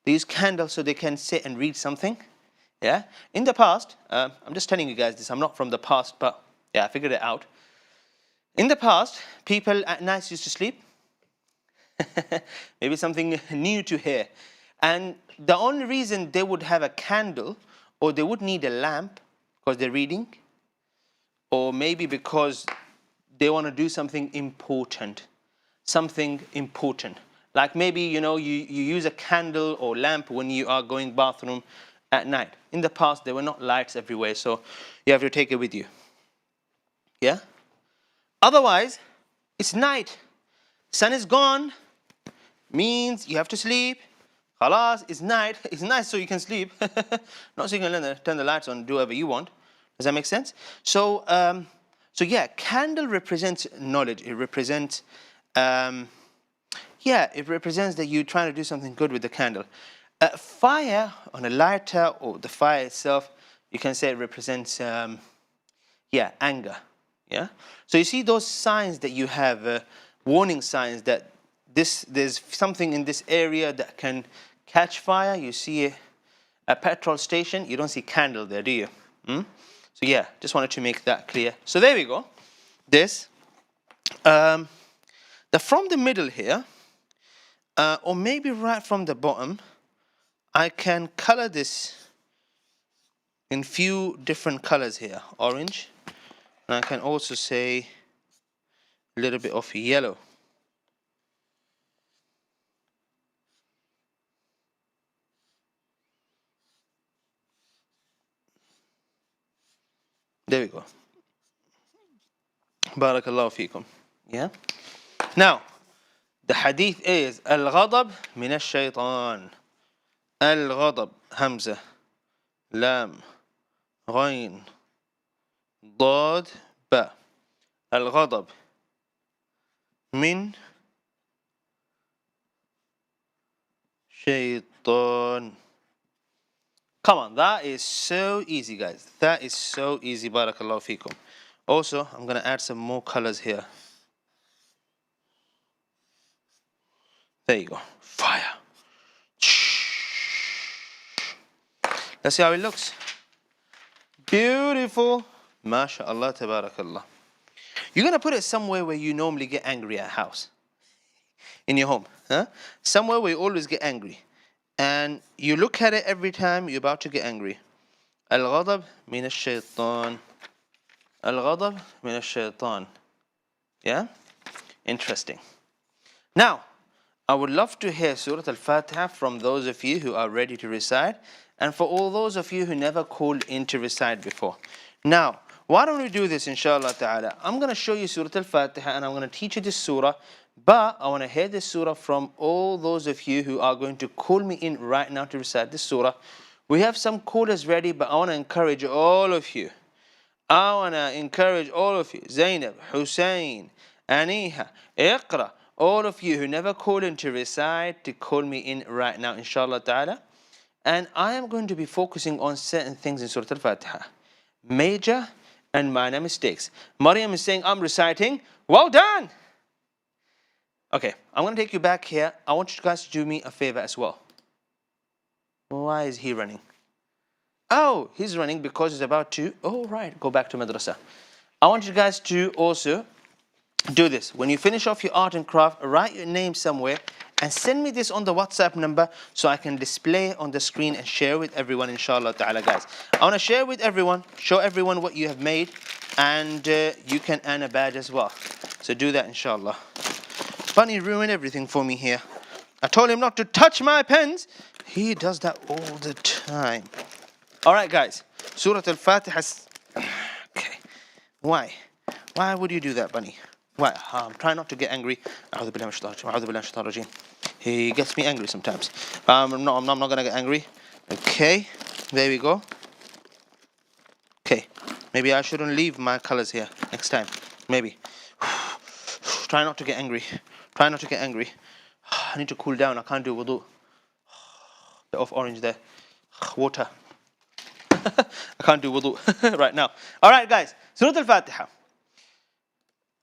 A: They use candles so they can sit and read something. Yeah. In the past, I'm just telling you guys this. I'm not from the past, but yeah, I figured it out. In the past, people at night used to sleep. Maybe something new to hear. And the only reason they would have a candle or they would need a lamp because they're reading, or maybe because they want to do something important. Like maybe, you use a candle or lamp when you are going bathroom at night. In the past, there were not lights everywhere, so you have to take it with you. Yeah? Otherwise, it's night. Sun is gone. Means you have to sleep. Khalas, it's night. It's nice so you can sleep. Not so you can turn the lights on and do whatever you want. Does that make sense? So yeah, candle represents knowledge. It represents, it represents that you're trying to do something good with the candle. Fire on a lighter or the fire itself, you can say it represents, anger. Yeah. So you see those signs that you have, warning signs that there's something in this area that can catch fire. You see a petrol station, you don't see candle there, do you? So yeah, just wanted to make that clear. So there we go. This, from the middle here, or maybe right from the bottom, I can color this in few different colors here. Orange, and I can also say a little bit of yellow. There we go. Barakallahu feekum. Yeah. Now, the hadith is Al-Ghadab min al-Shaytan. Al-Ghadab, Hamza, Lam, Ghain, Dad, Ba. Al-Ghadab min Shaytan. Come on, that is so easy, guys. That is so easy. Barakallahu feekum. Also, I'm going to add some more colors here. There you go. Fire. Let's see how it looks. Beautiful. MashaAllah, tabarakallah. You're going to put it somewhere where you normally get angry at house. In your home. Huh? Somewhere where you always get angry. And you look at it every time you're about to get angry. Al-Ghadab min al-Shaytan. Al-Ghadab min al-Shaytan. Yeah? Interesting. Now, I would love to hear Surat Al-Fatiha from those of you who are ready to recite, and for all those of you who never called in to recite before. Now, why don't we do this, inshallah ta'ala? I'm going to show you Surat Al-Fatiha and I'm going to teach you this surah, but I want to hear this surah from all those of you who are going to call me in right now to recite this surah. We have some callers ready, but I want to encourage all of you. Zainab, Hussein, Aniha, Iqra, all of you who never called in to recite, to call me in right now, inshallah ta'ala. And I am going to be focusing on certain things in Surah Al-Fatiha. Major and minor mistakes. Maryam is saying, I'm reciting. Well done. Okay, I'm going to take you back here. I want you guys to do me a favor as well. Why is he running? Oh, he's running because he's about to, go back to Madrasah. I want you guys to also do this. When you finish off your art and craft, write your name somewhere and send me this on the WhatsApp number so I can display on the screen and share with everyone, inshallah ta'ala, guys. I want to share with everyone, show everyone what you have made, and you can earn a badge as well. So do that, inshallah. Bunny ruined everything for me here. I told him not to touch my pens. He does that all the time. All right, guys. Surat Al-Fatiha. Okay. Why? Why would you do that, Bunny? Why? Try not to get angry. He gets me angry sometimes. I'm not going to get angry. Okay. There we go. Okay. Maybe I shouldn't leave my colors here next time. Maybe. Try not to get angry. Try not to get angry. I need to cool down. I can't do wudu. Bit of orange there. Water. I can't do wudu right now. All right, guys. Surat Al-Fatiha.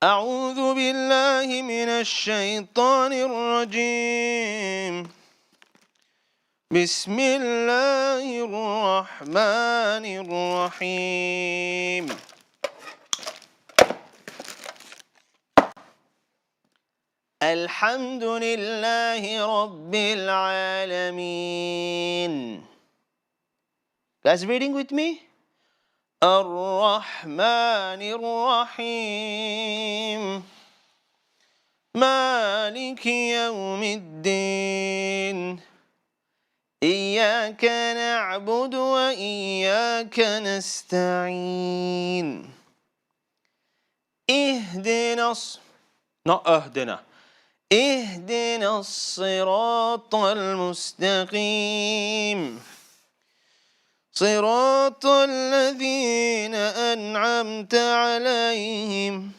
A: أعوذ بالله من الشيطان الرجيم. بسم الله الرحمن الرحيم. الحمد لله رب العالمين. Guys, reading with me? الرحمن الرحيم. مالك يوم الدين. إياك نعبد وإياك نستعين. اهدنا الصراط المستقيم. صراط الذين أنعمت عليهم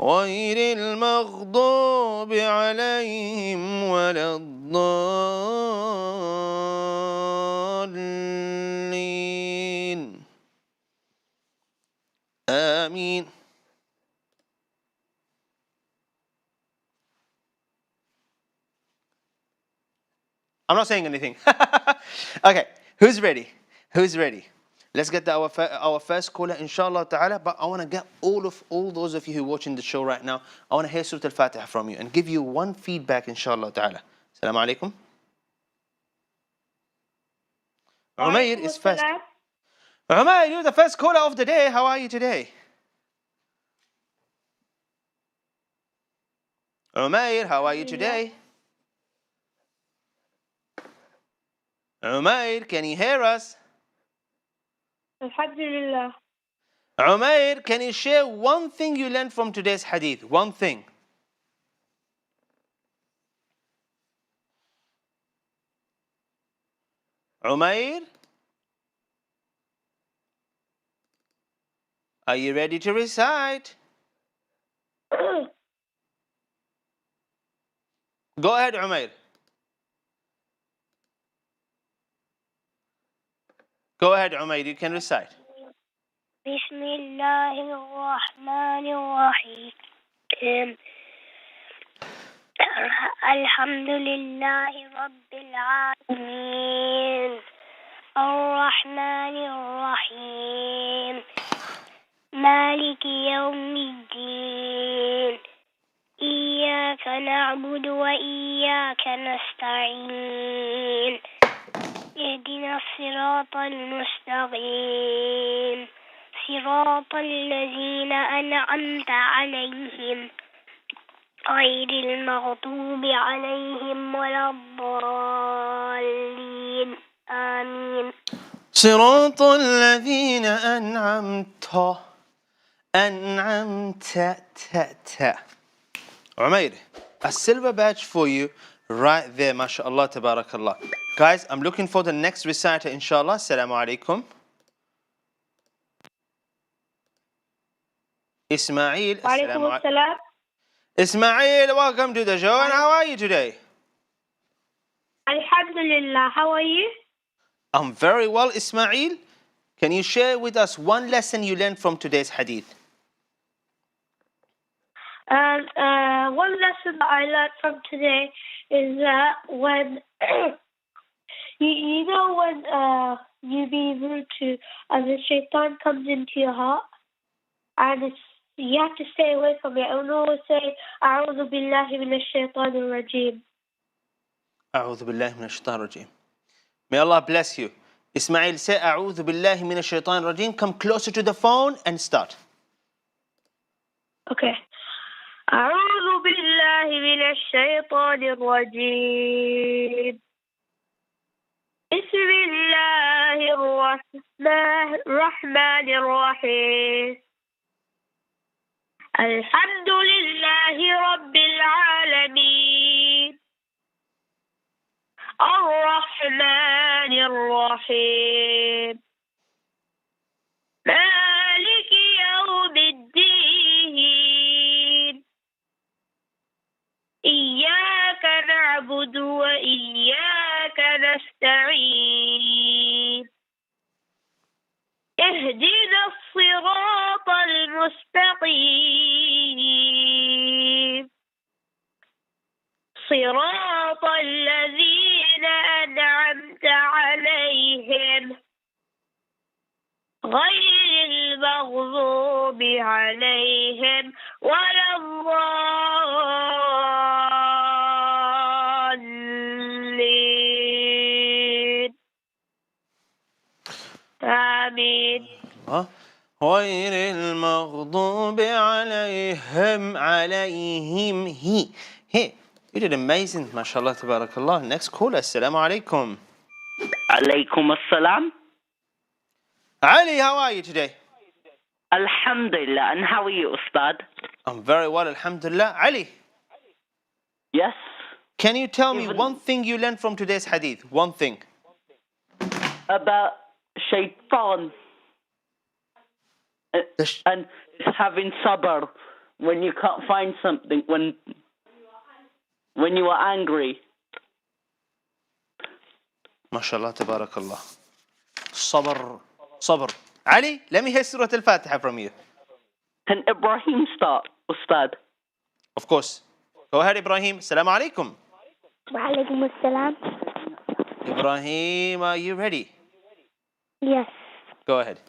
A: غير المغضوب عليهم ولا الضالين. آمين. I'm not saying anything. Okay, who's ready? Who's ready? Let's get our first caller, inshallah ta'ala. But I want to get all those of you who are watching the show right now, I want to hear Surat Al-Fatiha from you and give you one feedback, inshallah ta'ala. Assalamu alaikum. Umayr is first. Umayr, you're the first caller of the day. How are you today? Umayr, how are you today? Umayr, can you hear us?
C: Alhamdulillah.
A: Umayr, can you share one thing you learned from today's hadith? One thing. Umayr? Are you ready to recite? Go ahead, Umayr. Go ahead, Umayr. You can recite.
C: بسم الله الرحمن الرحيم. الحمد لله رب العالمين. الرحمن الرحيم. مالك يوم الدين. إياك نعبد وإياك نستعين. اهدنا الصراط المستقيم. صراط الذين أنعمت عليهم غير المغضوب عليهم ولا الضالين. آمين.
A: صراط الذين أنعمت. Umayr, a silver badge for you right there, mashallah, tabarakallah. Guys, I'm looking for the next reciter, inshallah. Assalamu alaikum. Ismail.
C: Walaikum assalam.
A: Ismail, welcome to the show. And how are you today?
C: Alhamdulillah. How are you?
A: I'm very well, Ismail. Can you share with us one lesson you learned from today's hadith?
C: One lesson that I learned from today is that when you know when you be rude to, and the shaitan comes into your heart, and You have to stay away from it and always say, أعوذ بالله من الشيطان الرجيم.
A: أعوذ بالله من الشيطان الرجيم. May Allah bless you. Ismail, say أعوذ بالله من الشيطان الرجيم. Come closer to the phone and start.
C: Okay. أعوذ بالله من الشيطان الرجيم. بسم الله الرحمن الرحيم. الحمد لله رب العالمين. الرحمن الرحيم. مالك يوم الدين. إياك نعبد وإياك نستعين. اهدنا الصراط المستقيم. صراط الذين أنعمت عليهم غير المغضوب عليهم ولا الضالين. آمين.
A: غير المغضوب عليهم he. You did amazing, mashallah, tabarakallah. Next caller, assalamu alaikum.
B: Alaykum assalam.
A: Ali, how are you today?
B: Alhamdulillah. And how are you, Ustad?
A: I'm very well, alhamdulillah. Ali,
B: Yes.
A: can you tell me one thing you learned from today's hadith? One thing.
B: About shaitan and having sabr when you can't find something, when you are angry.
A: Mashallah, tabarakallah. Sabr. Ali, let me hear Surat Al-Fatiha from you.
B: Can Ibrahim start, Ustad?
A: Of course. Go ahead, Ibrahim. Assalamu alaikum.
C: Wa alaikum assalam.
A: Ibrahim, are you ready?
C: Yes.
A: Go ahead.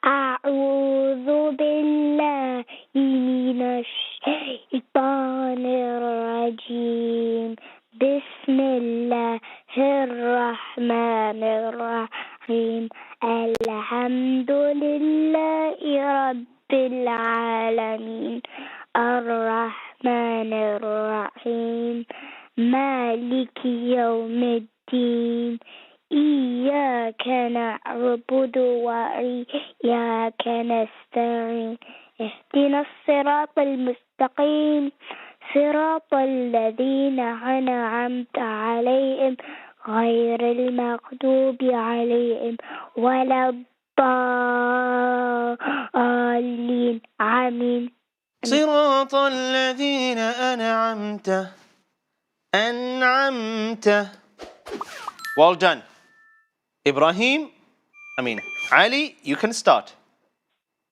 C: أعوذ بالله من الشيطان الرجيم. بسم الله الرحمن الرحيم. الحمد لله رب العالمين. الرحمن الرحيم. مالك يوم الدين. إياك نعبد وإياك نستعين. اهدنا الصراط المستقيم. صراط الذين أنعمت عليهم غير المغضوب عليهم ولا الضالين. آمين.
A: صراط الذين أنعمت. Well done. Ibrahim, Ali, you can start.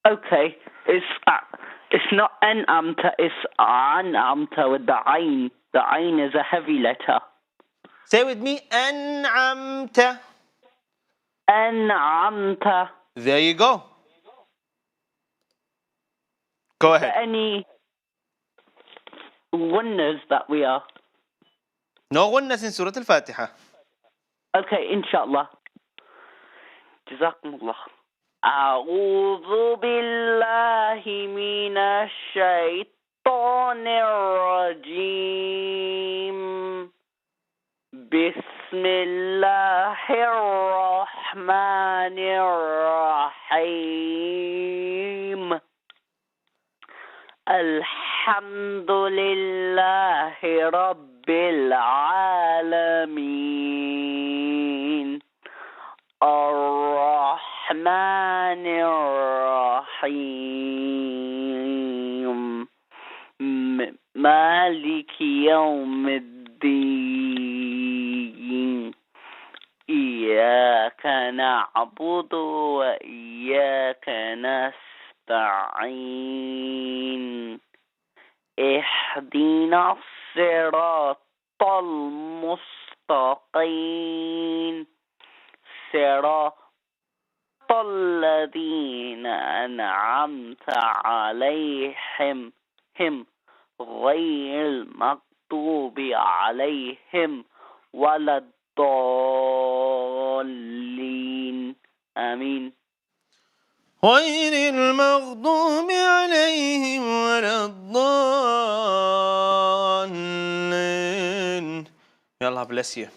B: Okay, it's not an'amta, it's an'amta with the ayn. The ayn is a heavy letter.
A: Say with me, an'amta.
B: An'amta.
A: There you go. Go
B: Is there
A: ahead.
B: any wonders that we are?
A: No wonders in Surat Al-Fatiha.
B: Okay, inshallah. Jazakumullah. أعوذ بالله من الشيطان الرجيم. بسم الله الرحمن الرحيم. الحمد لله رب العالمين. الرحمن الرحيم. مالك يوم الدين. إياك نعبد وإياك نستعين. اهدنا الصراط المستقيم. صراط الذين أنعمت عليهم غير المغضوب عليهم ولا الضالين. آمين.
A: غير المغضوب عليهم ولا الضالين. May Allah bless you.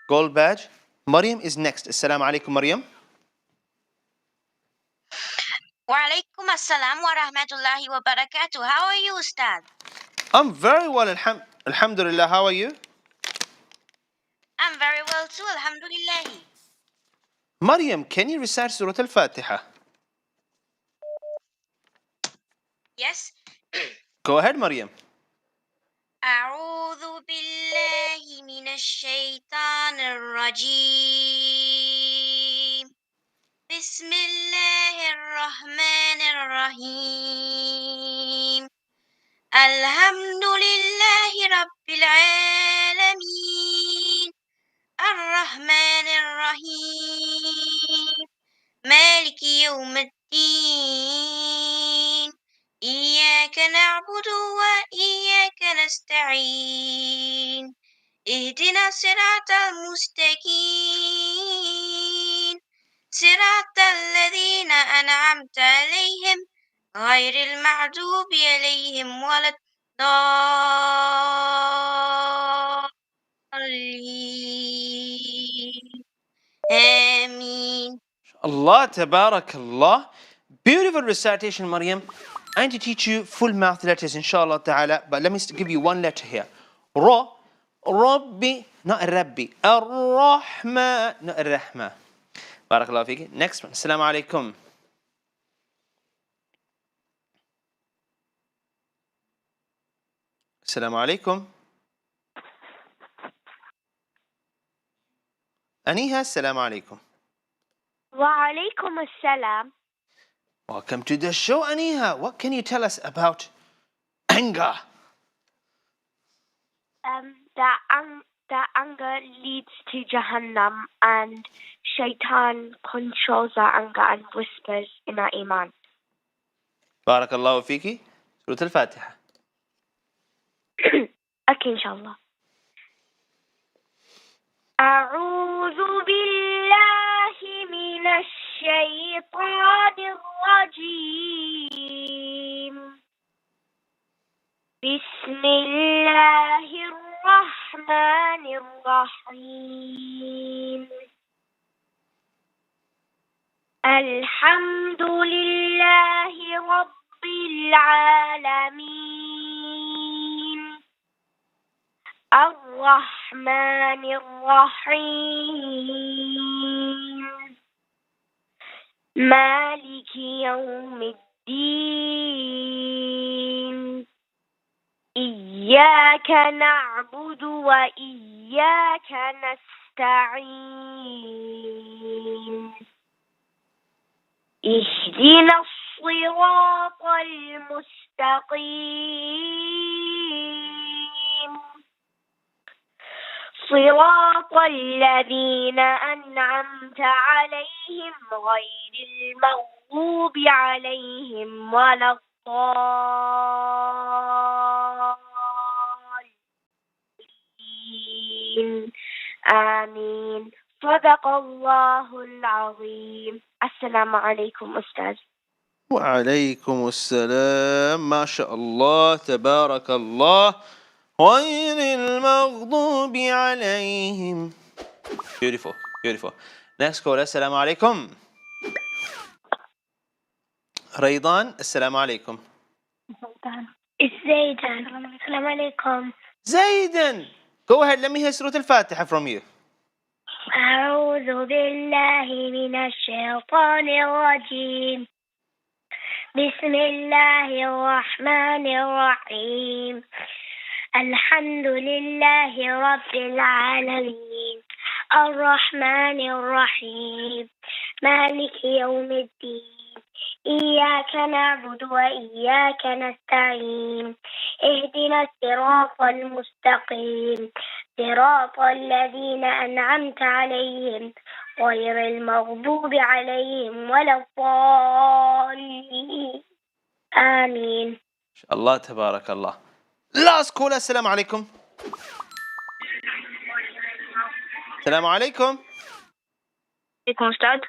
A: Gold badge. Maryam is next. Assalamu alaikum, Maryam.
D: Walaikum assalam wa rahmatullahi wa barakatuh. How are you, Ustaz?
A: I'm very well, alhamdulillah. How are you?
D: I'm very well too, alhamdulillah.
A: Maryam, can you recite Surat Al-Fatiha?
D: Yes.
A: Go ahead, Maryam.
D: أعوذ بالله من الشيطان الرجيم. بسم الله الرحمن الرحيم. الحمد لله رب العالمين الرحمن الرحيم مالك يوم الدين إياك نعبد وإياك نستعين اهدنا الصراط المستقيم صراط الذين أنعمت عليهم غير المغضوب عليهم ولا الضالين. آمين.
A: Allah, tabarakallah. Beautiful recitation, Maryam. I need to teach you full math letters, inshallah ta'ala. But let me give you one letter here. Ra, Rabbi, not Rabbi. Ar-Rahma, not Ar-Rahma. Barakallah fiki. Next one. Assalamu alaikum. Assalamu alaikum. Aniha, assalamu alaikum.
C: Wa alaikum assalam.
A: Welcome to the show, Aniha. What can you tell us about anger?
C: That anger leads to Jahannam, and Shaitan controls our anger and whispers in our iman.
A: Barakallahu fiki. Surat Al-Fatiha.
C: Okay, inshallah. أعوذ بالله من الشيطان الرجيم. بسم الله الرحمن الرحيم. الحمد لله رب العالمين الرحمن الرحيم مالك يوم الدين إياك نعبد وإياك نستعين اهدنا الصراط المستقيم صراط الذين أنعمت عليهم غير المغضوب عليهم ولا الضالين. آمين. صدق الله العظيم. السلام عليكم أستاذ.
A: وعليكم السلام. ما شاء الله تبارك الله. غير المغضوب عليهم. Beautiful, beautiful. Next call. السلام عليكم. ريضان. السلام عليكم.
C: زيدان. السلام عليكم.
A: زيدان. Go ahead. Let me hear Surat Al-Fatiha from you.
C: أعوذ بالله من الشيطان الرجيم. بسم الله الرحمن الرحيم. الحمد لله رب العالمين الرحمن الرحيم مالك يوم الدين إياك نعبد وإياك نستعين اهدنا الصراط المستقيم صراط الذين أنعمت عليهم غير المغضوب عليهم ولا الضالين آمين.
A: Allah tabarakallah. Last caller, assalamu alaikum. Assalamu alaikum.
C: عليكم أستاذ.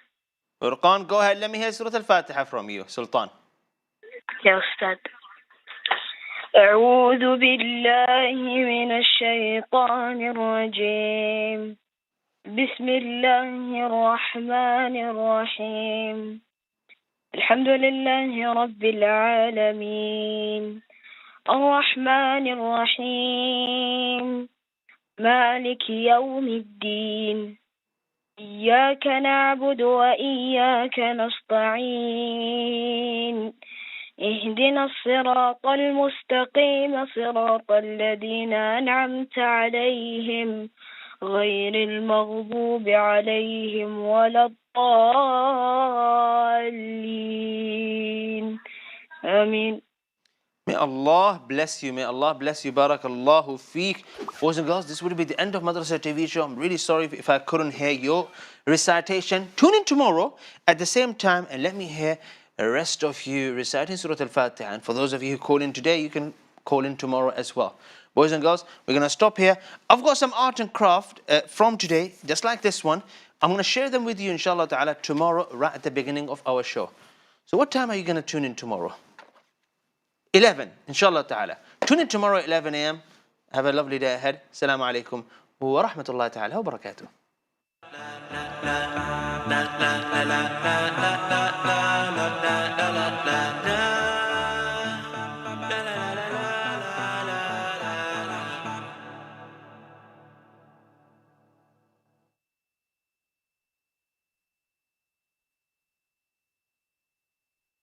A: Furqan, go ahead, let me hear Surat Al-Fatiha from you, Sultan.
C: يا أستاذ. أعوذ بالله من الشيطان الرجيم. بسم الله الرحمن الرحيم. الحمد لله رب العالمين الرحمن الرحيم مالك يوم الدين إياك نعبد وإياك نستعين اهدنا الصراط المستقيم صراط الذين أنعمت عليهم غير المغضوب عليهم ولا الضالين آمين.
A: May Allah bless you. May Allah bless you. Barakallahu feek. Boys and girls, this would be the end of Madrasah TV show. I'm really sorry if I couldn't hear your recitation. Tune in tomorrow at the same time and let me hear the rest of you reciting Surat Al-Fatiha. And for those of you who call in today, you can call in tomorrow as well. Boys and girls, we're going to stop here. I've got some art and craft from today, just like this one. I'm going to share them with you, inshallah ta'ala, tomorrow, right at the beginning of our show. So what time are you going to tune in tomorrow? 11, inshallah ta'ala. Tune in tomorrow at 11 a.m. Have a lovely day ahead. Assalamu alaikum wa rahmatullahi ta'ala wa barakatuh.